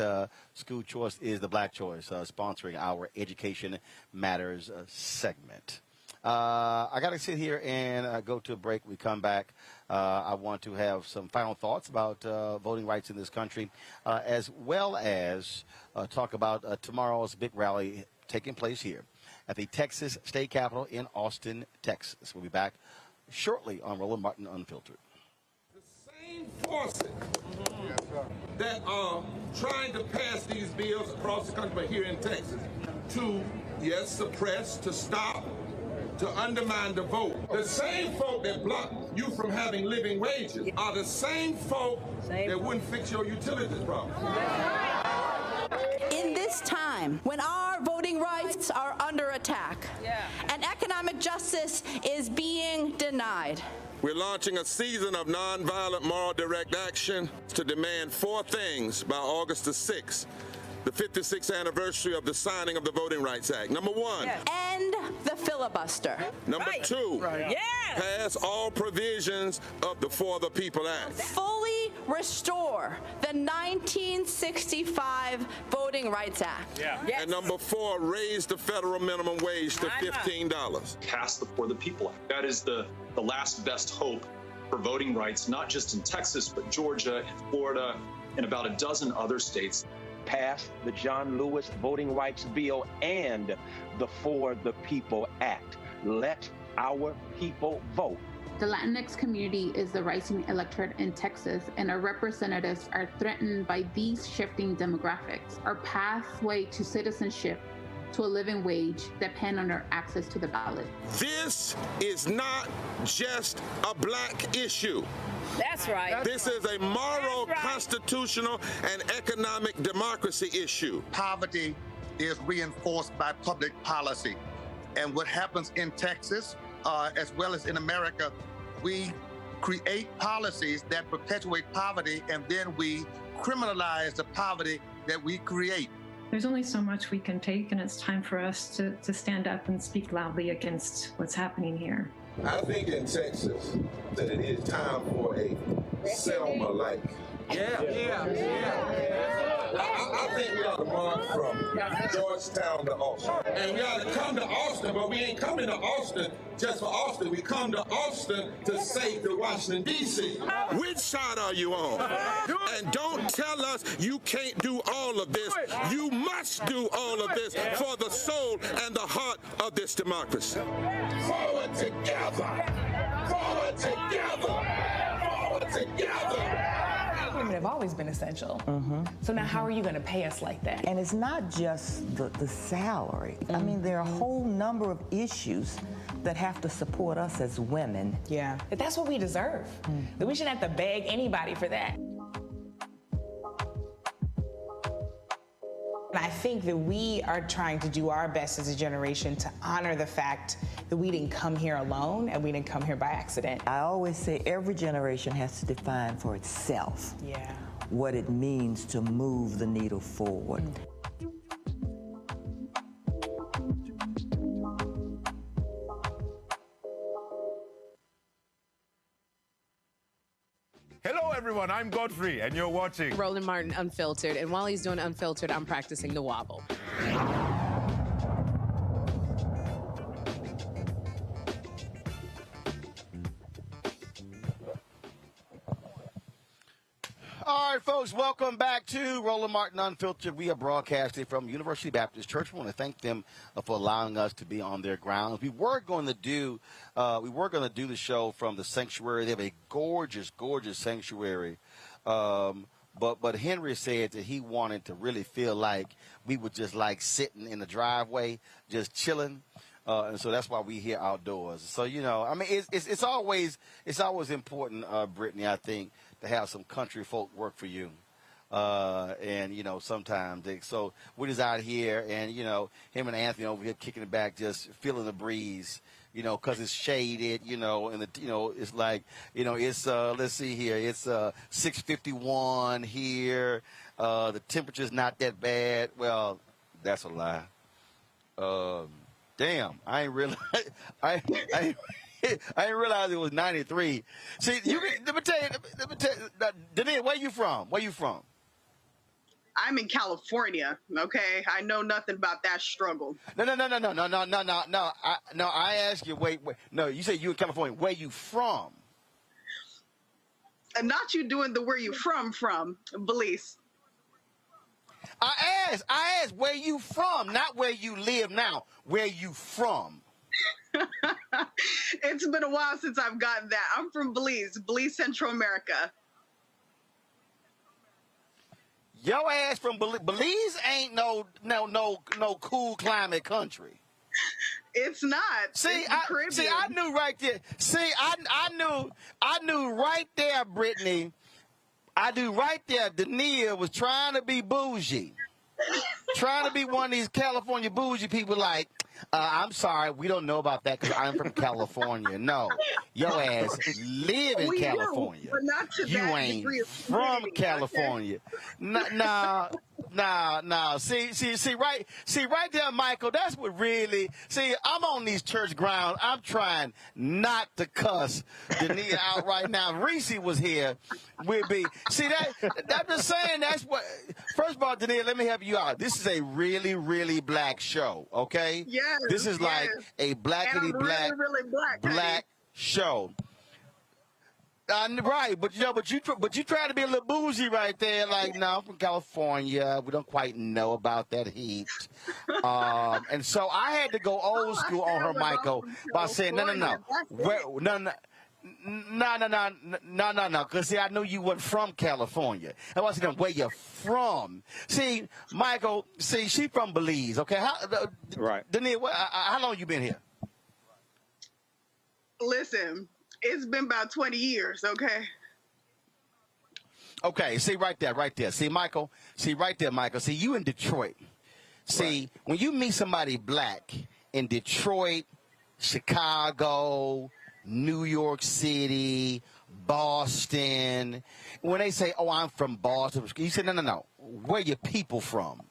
School Choice is the Black Choice, sponsoring our Education Matters segment. I got to sit here and go to a break. We come back. I want to have some final thoughts about voting rights in this country, as well as talk about tomorrow's big rally taking place here at the Texas State Capitol in Austin, Texas. We'll be back shortly on Roland Martin Unfiltered. The same forces that are trying to pass these bills across the country, but here in Texas, to, yes, suppress, to stop, to undermine the vote. The same folk that block you from having living wages are the same folk that wouldn't fix your utilities problem. In this time, when our voting rights are under attack and economic justice is being denied, we're launching a season of nonviolent moral direct action to demand 4 things by August the 6th. The 56th anniversary of the signing of the Voting Rights Act. Number 1. end the filibuster. Number 2. Pass all provisions of the For the People Act. Fully restore the 1965 Voting Rights Act. And number 4, raise the federal minimum wage to $15. Pass the For the People Act. That is the last best hope for voting rights, not just in Texas, but Georgia and Florida and about a dozen other states. Pass the John Lewis Voting Rights Bill and the For the People Act. Let our people vote. The Latinx community is the rising electorate in Texas, and our representatives are threatened by these shifting demographics. Our pathway to citizenship, to a living wage, depend on their access to the ballot. This is not just a black issue. That's right. This is a moral, constitutional, and economic democracy issue. Poverty is reinforced by public policy. And what happens in Texas, as well as in America, we create policies that perpetuate poverty, and then we criminalize the poverty that we create. There's only so much we can take, and it's time for us to stand up and speak loudly against what's happening here. I think in Texas that it is time for a Selma-like. I think we ought to march from Georgetown to Austin. And we ought to come to Austin, but we ain't coming to Austin just for Austin. We come to Austin to save the Washington, D.C. Which side are you on? And don't tell us you can't do all of this. You must do all of this for the soul and the heart of this democracy. Forward together! Forward together! Forward together! Women have always been essential. So now how are you going to pay us like that? And it's not just the salary. I mean, there are a whole number of issues that have to support us as women. Yeah, but that's what we deserve. That we shouldn't have to beg anybody for that. And I think that we are trying to do our best as a generation to honor the fact that we didn't come here alone and we didn't come here by accident. I always say every generation has to define for itself what it means to move the needle forward. Hello, everyone. I'm Godfrey, and you're watching Roland Martin Unfiltered. And while he's doing Unfiltered, I'm practicing the wobble. All right, folks, welcome back to Roland Martin Unfiltered. We are broadcasting from University Baptist Church. We want to thank them for allowing us to be on their grounds. We were going to do the show from the sanctuary. They have a gorgeous, gorgeous sanctuary. But Henry said that he wanted to really feel like we were just like sitting in the driveway, just chilling. And so that's why we here outdoors. So, you know, I mean, it's always important, Brittany, I think, to have some country folk work for you. And, you know, sometimes so we're just out here and, you know, him and Anthony over here kicking it back, just feeling the breeze, you know, because it's shaded, you know, and it's like, you know, it's let's see here, it's 6:51 here. The temperature's not that bad. Well, that's a lie. Damn, I ain't realize I didn't realize it was 93. See, let me tell you, Daniel, where you from? Where you from? I'm in California. Okay, I know nothing about that struggle. No. I asked you. Wait. No, you said you in California. Where you from? And not you doing the where you from, Belize. I asked where you from, not where you live now. Where you from? It's been a while since I've gotten that. I'm from Belize, Central America. Your ass from Belize ain't no cool climate country. It's not. See, it's I knew right there. See, I knew right there, Brittany. I knew right there. Nekia was trying to be bougie, trying to be one of these California bougie people. Like, I'm sorry, we don't know about that because I'm from California. No, your ass live in California. But not to you that ain't degree of from humidity, California. Nah. See, right there, Michael. That's what really. See, I'm on these church grounds. I'm trying not to cuss Nekia out right now. If Reese was here, we'd be. See that? I'm just saying. That's what. First of all, Nekia, let me help you out. This is a really, really black show. Okay. Yes. This is like a blackity black, really black show. Right, but you try to be a little bougie right there. Like, no, I'm from California. We don't quite know about that heat, and so I had to go old school on her, Michael, by saying no. Because see, I knew you weren't from California. I was saying where you're from. See, Michael. See, she from Belize. Okay, right. Nekia, how long you been here? Listen. It's been about 20 years, okay? Okay, see right there. See, Michael, Michael. See, you in Detroit. See, when you meet somebody black in Detroit, Chicago, New York City, Boston, when they say, oh, I'm from Boston, you say, no. Where your people from?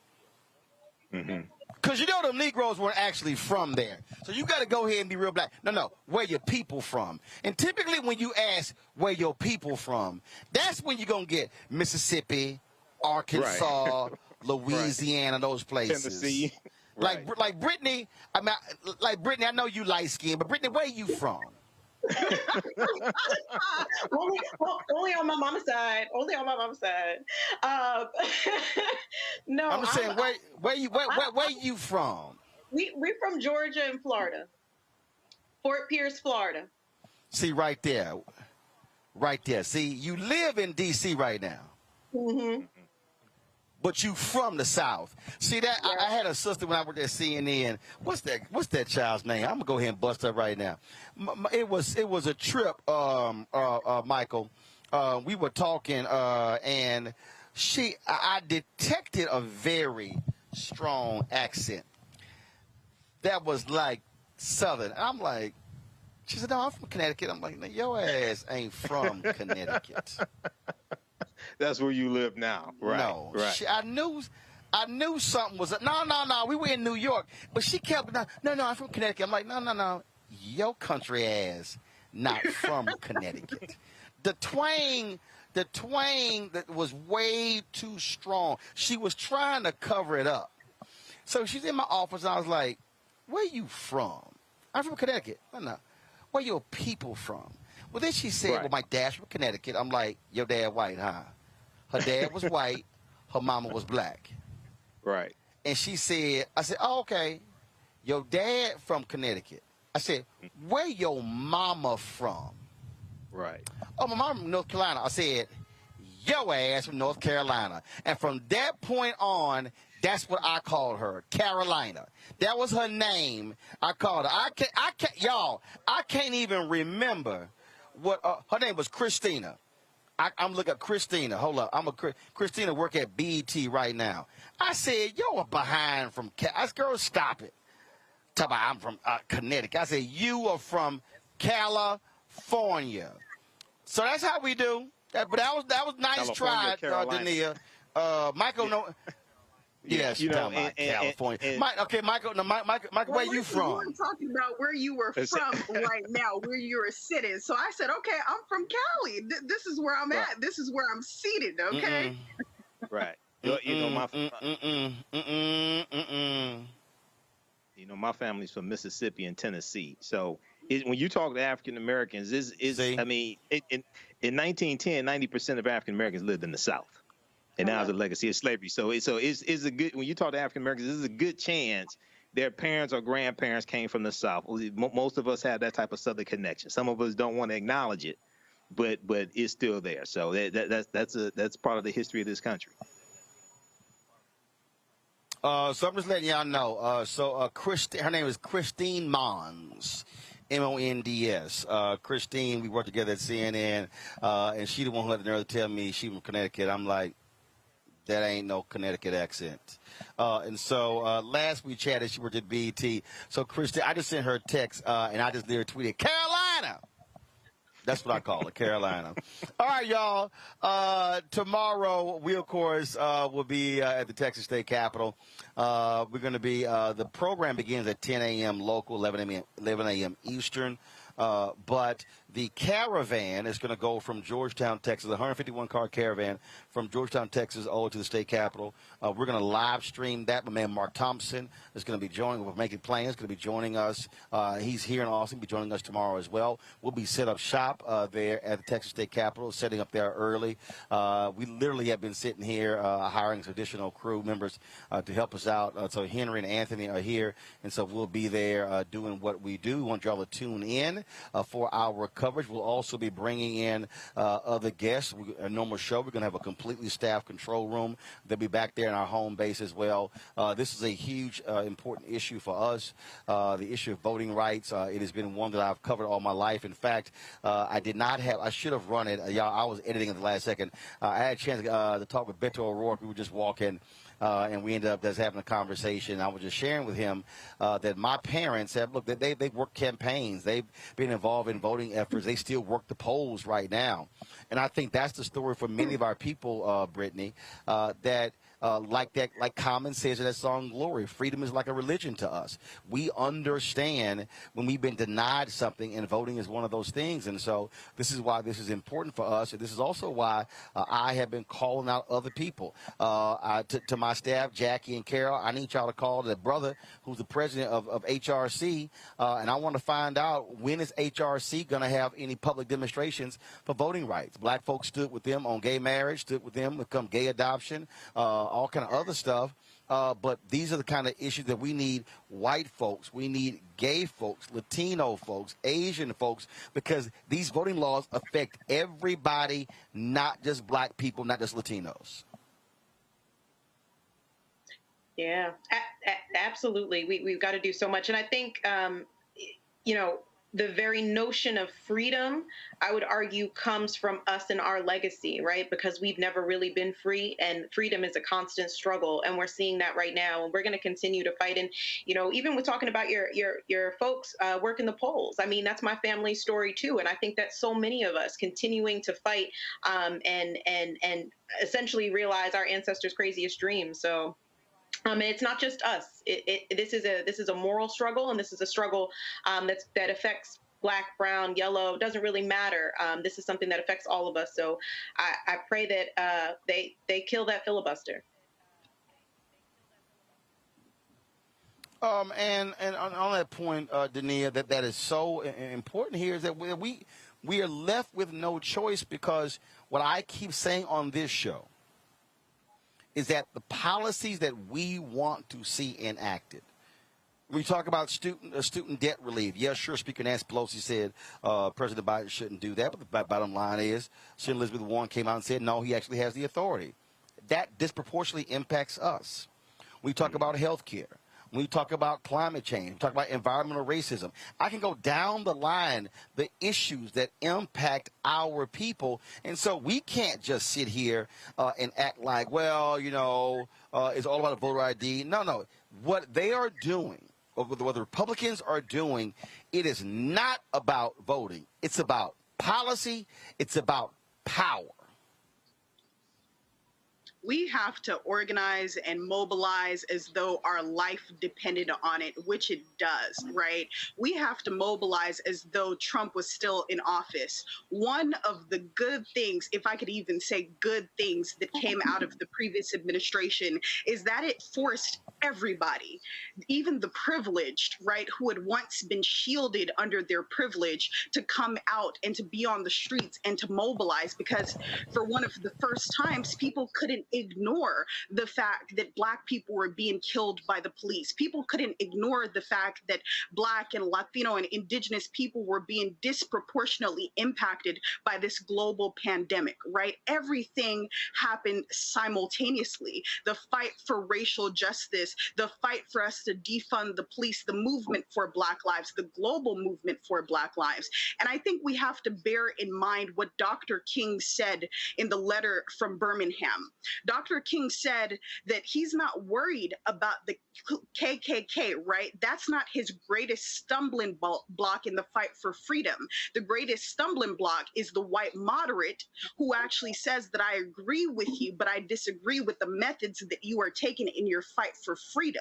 Mm-hmm. Because you know them Negroes weren't actually from there. So you got to go ahead and be real black. No. Where your people from? And typically when you ask where your people from, that's when you're going to get Mississippi, Arkansas, Louisiana, those places. Tennessee. Like Brittany, Brittany, I know you light skinned, but Brittany, where you from? only on my mama's side. No, I'm saying where you from? We're from Georgia and Florida, Fort Pierce, Florida. See right there. See, you live in D.C. right now. Mm-hmm. But you from the South. See that? Yeah. I had a sister when I worked at CNN. What's that child's name? I'm gonna go ahead and bust her right now. It was a trip, Michael. We were talking, and I detected a very strong accent that was like Southern. I'm like, she said, "No, I'm from Connecticut." I'm like, "No, your ass ain't from Connecticut." That's where you live now, right? No, right. I knew something was no. We were in New York, but she kept no. I'm from Connecticut. I'm like, no. Your country ass not from Connecticut. The twang that was way too strong. She was trying to cover it up. So she's in my office, and I was like, "Where you from?" I'm from Connecticut. No. Where your people from? Well, then she said, well, my dad's from Connecticut. I'm like, your dad white, huh? Her dad was white. Her mama was black. Right. And she said, I said, oh, okay. Your dad from Connecticut. I said, where your mama from? Right. Oh, my mama from North Carolina. I said, your ass from North Carolina. And from that point on, that's what I called her, Carolina. That was her name. I called her. I can't even remember what her name was. Christina. I'm looking at Christina. Hold up. Christina work at BET right now. I said, yo, behind from girl, stop it. Talk about I'm from Connecticut. I said, you are from California. So that's how we do. But that was nice try, Nekia. Michael, no. Yes, you know, California. Michael, where you from? You were talking about where you were from right now, where you're sitting. So I said, okay, I'm from Cali. This is where I'm at. This is where I'm seated. Okay. Right. You know, my family's from Mississippi and Tennessee. So when you talk to African Americans, I mean, in 1910, 90% of African Americans lived in the South. And now it's a legacy of slavery. So it's a good, when you talk to African Americans, this is a good chance their parents or grandparents came from the South. Most of us have that type of Southern connection. Some of us don't want to acknowledge it, but it's still there. So that's part of the history of this country. So I'm just letting y'all know. Her name is Christine Mons. M-O-N-D-S. Christine, we worked together at CNN, and she the one who had the nerve to tell me she from Connecticut. I'm like, that ain't no Connecticut accent. And so last we chatted, she worked at BET. So Christine, I just sent her a text, and I just literally tweeted, Carolina! That's what I call it, Carolina. All right, y'all. Tomorrow, we, of course, will be at the Texas State Capitol. We're going to be, the program begins at 10 a.m. local, 11 a.m. Eastern. But the caravan is going to go from Georgetown, Texas, a 151-car caravan from Georgetown, Texas, over to the state capitol. We're going to live stream that. My man Mark Thompson is going to be joining. We're making plans. Going to be joining us. He's here in Austin. He'll be joining us tomorrow as well. We'll be set up shop there at the Texas State Capitol, setting up there early. We literally have been sitting here hiring some additional crew members to help us out. So Henry and Anthony are here, and so we'll be there doing what we do. We want y'all to tune in for our coverage. We'll also be bringing in other guests. A normal show. We're going to have a completely staffed control room. They'll be back there in our home base as well. This is a huge, important issue for us, the issue of voting rights. It has been one that I've covered all my life. In fact, I should have run it. Y'all, I was editing at the last second. I had a chance to talk with Beto O'Rourke. We were just walking. And we ended up just having a conversation. I was just sharing with him that my parents have, look, they've worked campaigns. They've been involved in voting efforts. They still work the polls right now. And I think that's the story for many of our people, Brittany, like Common says in that song, Glory, freedom is like a religion to us. We understand when we've been denied something, and voting is one of those things. And so this is why this is important for us. And this is also why I have been calling out other people. To my staff, Jackie and Carol, I need y'all to call the brother who's the president of HRC, and I want to find out, when is HRC going to have any public demonstrations for voting rights? Black folks stood with them on gay marriage, stood with them with gay adoption, all kind of other stuff. But these are the kind of issues that we need white folks, we need gay folks, Latino folks, Asian folks, because these voting laws affect everybody, not just black people, not just Latinos. Yeah, absolutely. We've got to do so much. And I think, the very notion of freedom, I would argue, comes from us and our legacy, right? Because we've never really been free, and freedom is a constant struggle. And we're seeing that right now. And we're going to continue to fight. And, even with talking about your folks working the polls, I mean, that's my family's story, too. And I think that so many of us continuing to fight and essentially realize our ancestors' craziest dreams. So. It's not just us. This is a moral struggle, and this is a struggle that affects Black, brown, yellow. It doesn't really matter. This is something that affects all of us. So I pray that they kill that filibuster. And on that point, Dania, that is so important here is that we are left with no choice, because what I keep saying on this show is that the policies that we want to see enacted. We talk about student debt relief. Yes, sure, Speaker Nancy Pelosi said President Biden shouldn't do that, but the bottom line is Senator Elizabeth Warren came out and said, no, he actually has the authority. That disproportionately impacts us. We talk about health care. When we talk about climate change, we talk about environmental racism. I can go down the line, the issues that impact our people. And so we can't just sit here and act like, well, it's all about a voter ID. No. What they are doing, what the Republicans are doing, it is not about voting. It's about policy. It's about power. We have to organize and mobilize as though our life depended on it, which it does, right? We have to mobilize as though Trump was still in office. One of the good things, if I could even say good things, that came out of the previous administration is that it forced everybody, even the privileged, right, who had once been shielded under their privilege, to come out and to be on the streets and to mobilize, because for one of the first times, people couldn't ignore the fact that Black people were being killed by the police. People couldn't ignore the fact that Black and Latino and Indigenous people were being disproportionately impacted by this global pandemic, right? Everything happened simultaneously. The fight for racial justice, the fight for us to defund the police, the movement for Black lives, the global movement for Black lives. And I think we have to bear in mind what Dr. King said in the letter from Birmingham. Dr. King said that he's not worried about the KKK, right? That's not his greatest stumbling block in the fight for freedom. The greatest stumbling block is the white moderate who actually says that I agree with you, but I disagree with the methods that you are taking in your fight for freedom.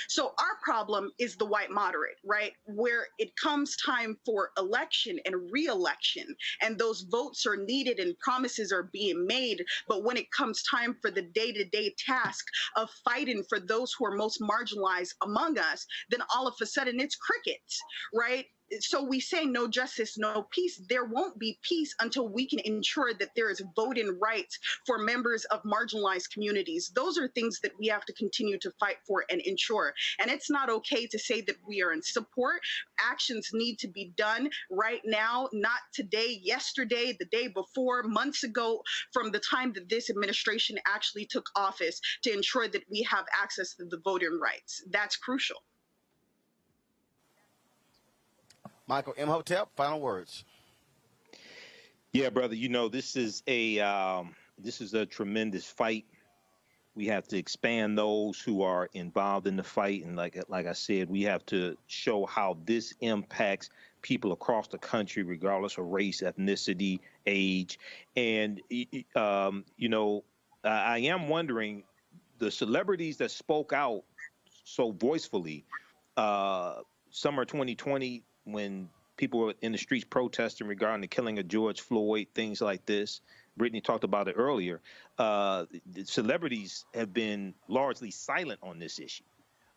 So our problem is the white moderate, right? Where it comes time for election and re-election, and those votes are needed and promises are being made. But when it comes time for the day-to-day task of fighting for those who are most marginalized among us, then all of a sudden it's crickets, right? So we say no justice, no peace. There won't be peace until we can ensure that there is voting rights for members of marginalized communities. Those are things that we have to continue to fight for and ensure. And it's not okay to say that we are in support. Actions need to be done right now, not today, yesterday, the day before, months ago, from the time that this administration actually took office, to ensure that we have access to the voting rights. That's crucial. Michael Imhotep, final words. Yeah, brother. You know, this is a tremendous fight. We have to expand those who are involved in the fight, and like I said, we have to show how this impacts people across the country, regardless of race, ethnicity, age. And you know, I am wondering, the celebrities that spoke out so voicefully, summer 2020. When people were in the streets protesting regarding the killing of George Floyd, things like this. Brittany talked about it earlier. The celebrities have been largely silent on this issue.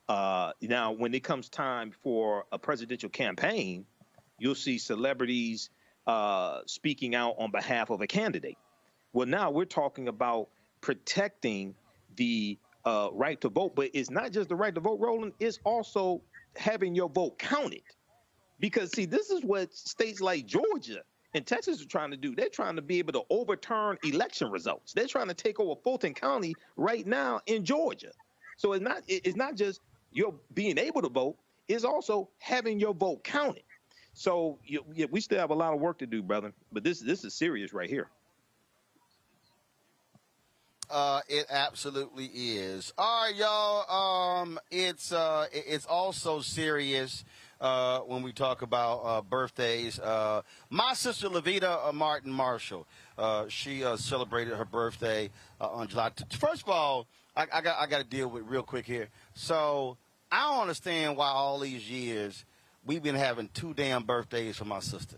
Now, when it comes time for a presidential campaign, you'll see celebrities speaking out on behalf of a candidate. Well, now we're talking about protecting the right to vote, but it's not just the right to vote, Roland, it's also having your vote counted. Because, see, this is what states like Georgia and Texas are trying to do. They're trying to be able to overturn election results. They're trying to take over Fulton County right now in Georgia. So it's not just your being able to vote, it's also having your vote counted. So we still have a lot of work to do, brother. But this is serious right here. It absolutely is. All right, y'all. It's also serious when we talk about birthdays. My sister Levita Martin Marshall, she celebrated her birthday on July. First of all, I got to deal with real quick here. So I don't understand why all these years we've been having 2 damn birthdays for my sister.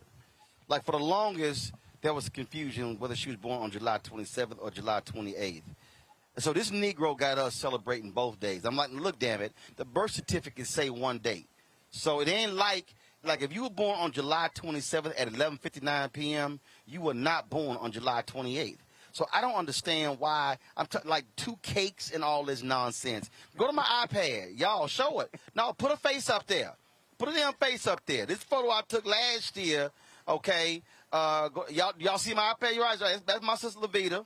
Like, for the longest, there was confusion whether she was born on July 27th or July 28th. So this Negro got us celebrating both days. I'm like, look, damn it, the birth certificate say one date. So it ain't like if you were born on July 27th at 11:59 p.m., you were not born on July 28th. So I don't understand why like 2 cakes and all this nonsense. Go to my iPad. Y'all, show it. No, put a face up there. Put a damn face up there. This photo I took last year, okay. Y'all see my iPad? You're right. That's my sister Levita.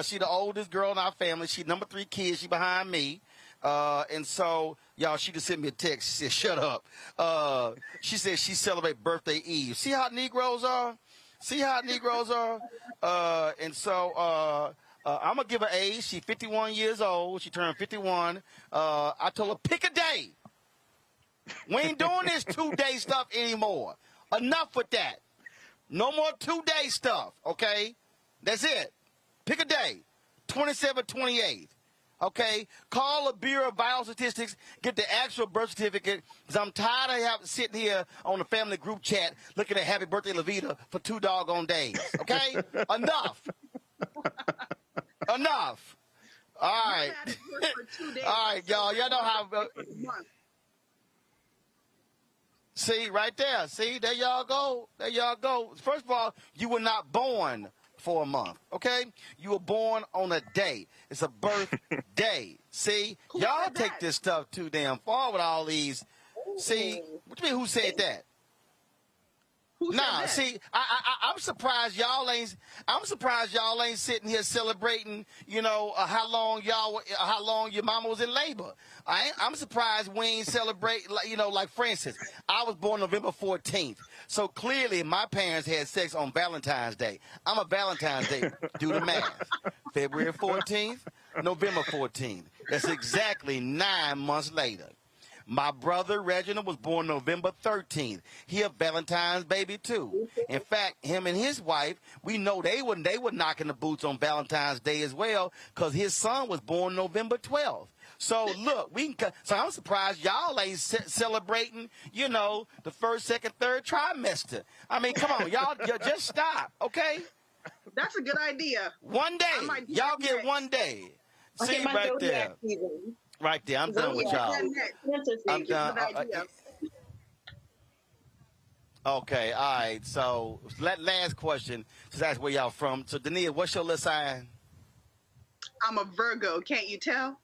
She the oldest girl in our family. She number 3 kid. She behind me. And so, y'all, she just sent me a text. She said, shut up. She said she celebrate birthday Eve. See how Negroes are? And so I'm going to give her age. She's 51 years old. She turned 51. I told her, pick a day. We ain't doing this 2-day stuff anymore. Enough with that. No more 2-day stuff, okay? That's it. Pick a day. 27th, 28th. Okay? Call the Bureau of Vital Statistics, get the actual birth certificate, because I'm tired of sitting here on the family group chat looking at Happy Birthday Levita for 2 doggone days. Okay? Enough. Enough. All right. All right, y'all. Y'all know how. See, right there. See, there y'all go. There y'all go. First of all, you were not born for a month, okay? You were born on a day. It's a birthday. See? Y'all take this stuff too damn far with all these. See? What do you mean, who said that? Nah, see, I'm surprised y'all ain't. I'm surprised y'all ain't sitting here celebrating. You know how long your mama was in labor. I'm surprised we ain't celebrate. You know, like for instance, I was born November 14th, so clearly my parents had sex on Valentine's Day. I'm a Valentine's Day. Do the math. February 14th, November 14th. That's exactly 9 months later. My brother, Reginald, was born November 13th. He a Valentine's baby, too. In fact, him and his wife, we know they were knocking the boots on Valentine's Day as well because his son was born November 12th. So, look, so I'm surprised y'all ain't celebrating, you know, the first, second, third trimester. I mean, come on, y'all just stop, okay? That's a good idea. One day. Y'all get 1 day. See, right there. Right there. I'm done with y'all. I'm done. Okay, all right. So, last question, since that's where y'all from. So, Nekia, what's your little sign? I'm a Virgo. Can't you tell?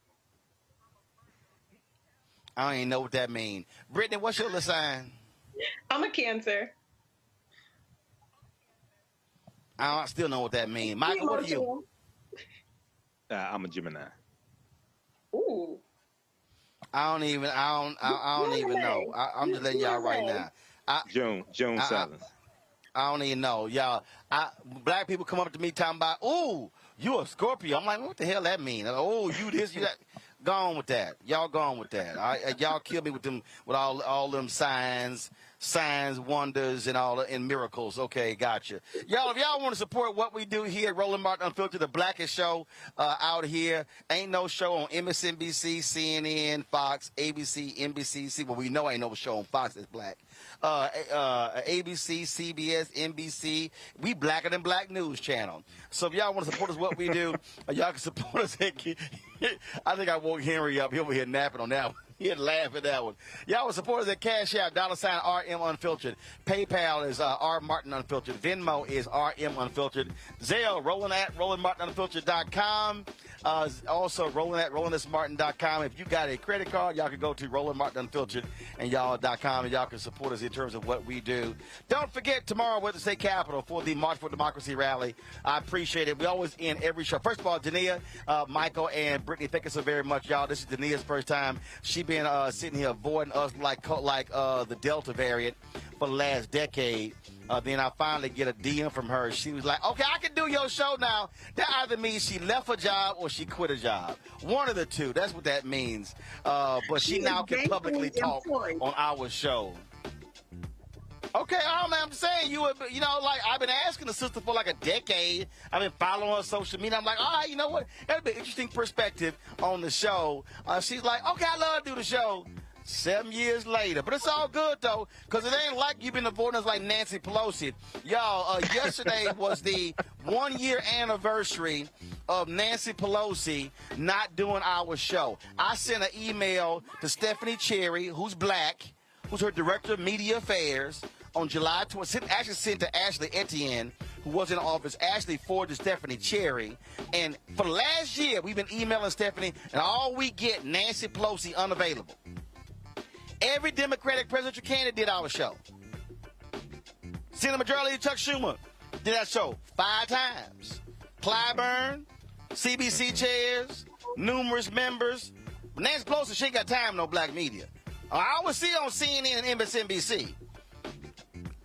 I don't even know what that means. Brittany, what's your little sign? I'm a Cancer. I still know what that means. Michael, what are you? I'm a Gemini. Ooh. I don't even know. I'm just letting y'all right now. June 7th. I don't even know. Y'all, black people come up to me talking about, ooh, you a Scorpio. I'm like, what the hell that mean? Oh, you this, you that. Go on with that. Y'all go on with that. Y'all kill me with all them signs, wonders, and miracles. Okay, gotcha. Y'all, if y'all want to support what we do here at Roland Martin Unfiltered, the blackest show out here, ain't no show on MSNBC, CNN, Fox, ABC, NBC. Well, we know ain't no show on Fox that's black. ABC, CBS, NBC. We blacker than Black News Channel. So if y'all want to support us, what we do, y'all can support us. I think I woke Henry up. He over here napping on that one. He'd laugh at that one. Y'all will support us at Cash App, $RM Unfiltered. PayPal is R Martin Unfiltered. Venmo is RM Unfiltered. Zelle, Roland at RolandMartinUnfiltered.com. Also, Roland at RolandSMartin.com. If you got a credit card, y'all can go to Roland Martin Unfiltered and y'all.com, and y'all can support us in terms of what we do. Don't forget, tomorrow we're at the State Capitol for the March for Democracy rally. I appreciate it. We always end every show. First of all, Nekia, Michael, and Brittany, thank you so very much, y'all. This is Nekia's first time. She been sitting here avoiding us like the Delta variant for the last decade. Then I finally get a DM from her. She was like, okay, I can do your show now. That either means she left a job or she quit a job. One of the two. That's what that means. But she now can publicly talk on our show. Okay, I'm saying like I've been asking the sister for like a decade. I've been following her on social media. I'm like, all right, you know what? That'd be an interesting perspective on the show. She's like, okay, I love to do the show. 7 years later. But it's all good, though, because it ain't like you've been avoiding us like Nancy Pelosi. Y'all, yesterday was the 1 year anniversary of Nancy Pelosi not doing our show. I sent an email to Stephanie Cherry, who's black, who's her director of media affairs, on July 20th. Actually sent to Ashley Etienne, who was in office. Ashley forwarded to Stephanie Cherry. And for the last year, we've been emailing Stephanie, and all we get, Nancy Pelosi unavailable. Every Democratic presidential candidate did our show. Senator Majority Leader Chuck Schumer did that show 5 times. Clyburn, CBC chairs, numerous members. But Nancy Pelosi, she ain't got time, no black media. I always see on CNN and MSNBC.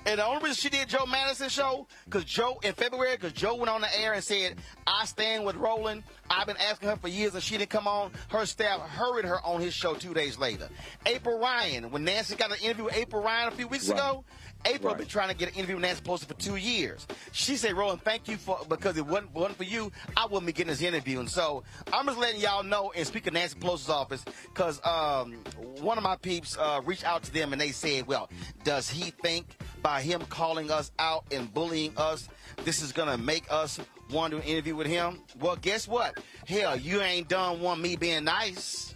And the only reason she did Joe Madison's show, because Joe went on the air and said, I stand with Roland. I've been asking her for years and she didn't come on. Her staff hurried her on his show 2 days later. April Ryan, when Nancy got an interview with April Ryan a few weeks ago, April been trying to get an interview with Nancy Pelosi for 2 years. She said, Roland, thank you because it wasn't for you, I wouldn't be getting this interview. And so I'm just letting y'all know, and speaking of Nancy Pelosi's office, because one of my peeps reached out to them and they said, well, does he think by him calling us out and bullying us, this is going to make us want to interview with him? Well, guess what? Hell, you ain't done one me being nice.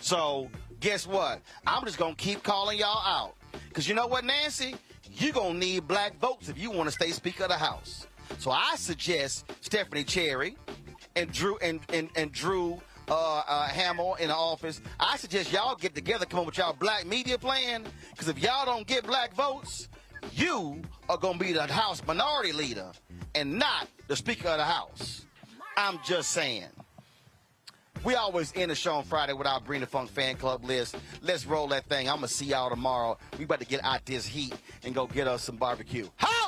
So guess what? I'm just going to keep calling y'all out. Because you know what, Nancy? You're going to need black votes if you want to stay Speaker of the House. So I suggest Stephanie Cherry and Drew Hamill in the office. I suggest y'all get together, come up with y'all black media plan. Because if y'all don't get black votes, you are going to be the House Minority Leader and not the Speaker of the House. I'm just saying. We always end the show on Friday with our Bring the Funk fan club list. Let's roll that thing. I'm going to see y'all tomorrow. We about to get out this heat and go get us some barbecue. Hi!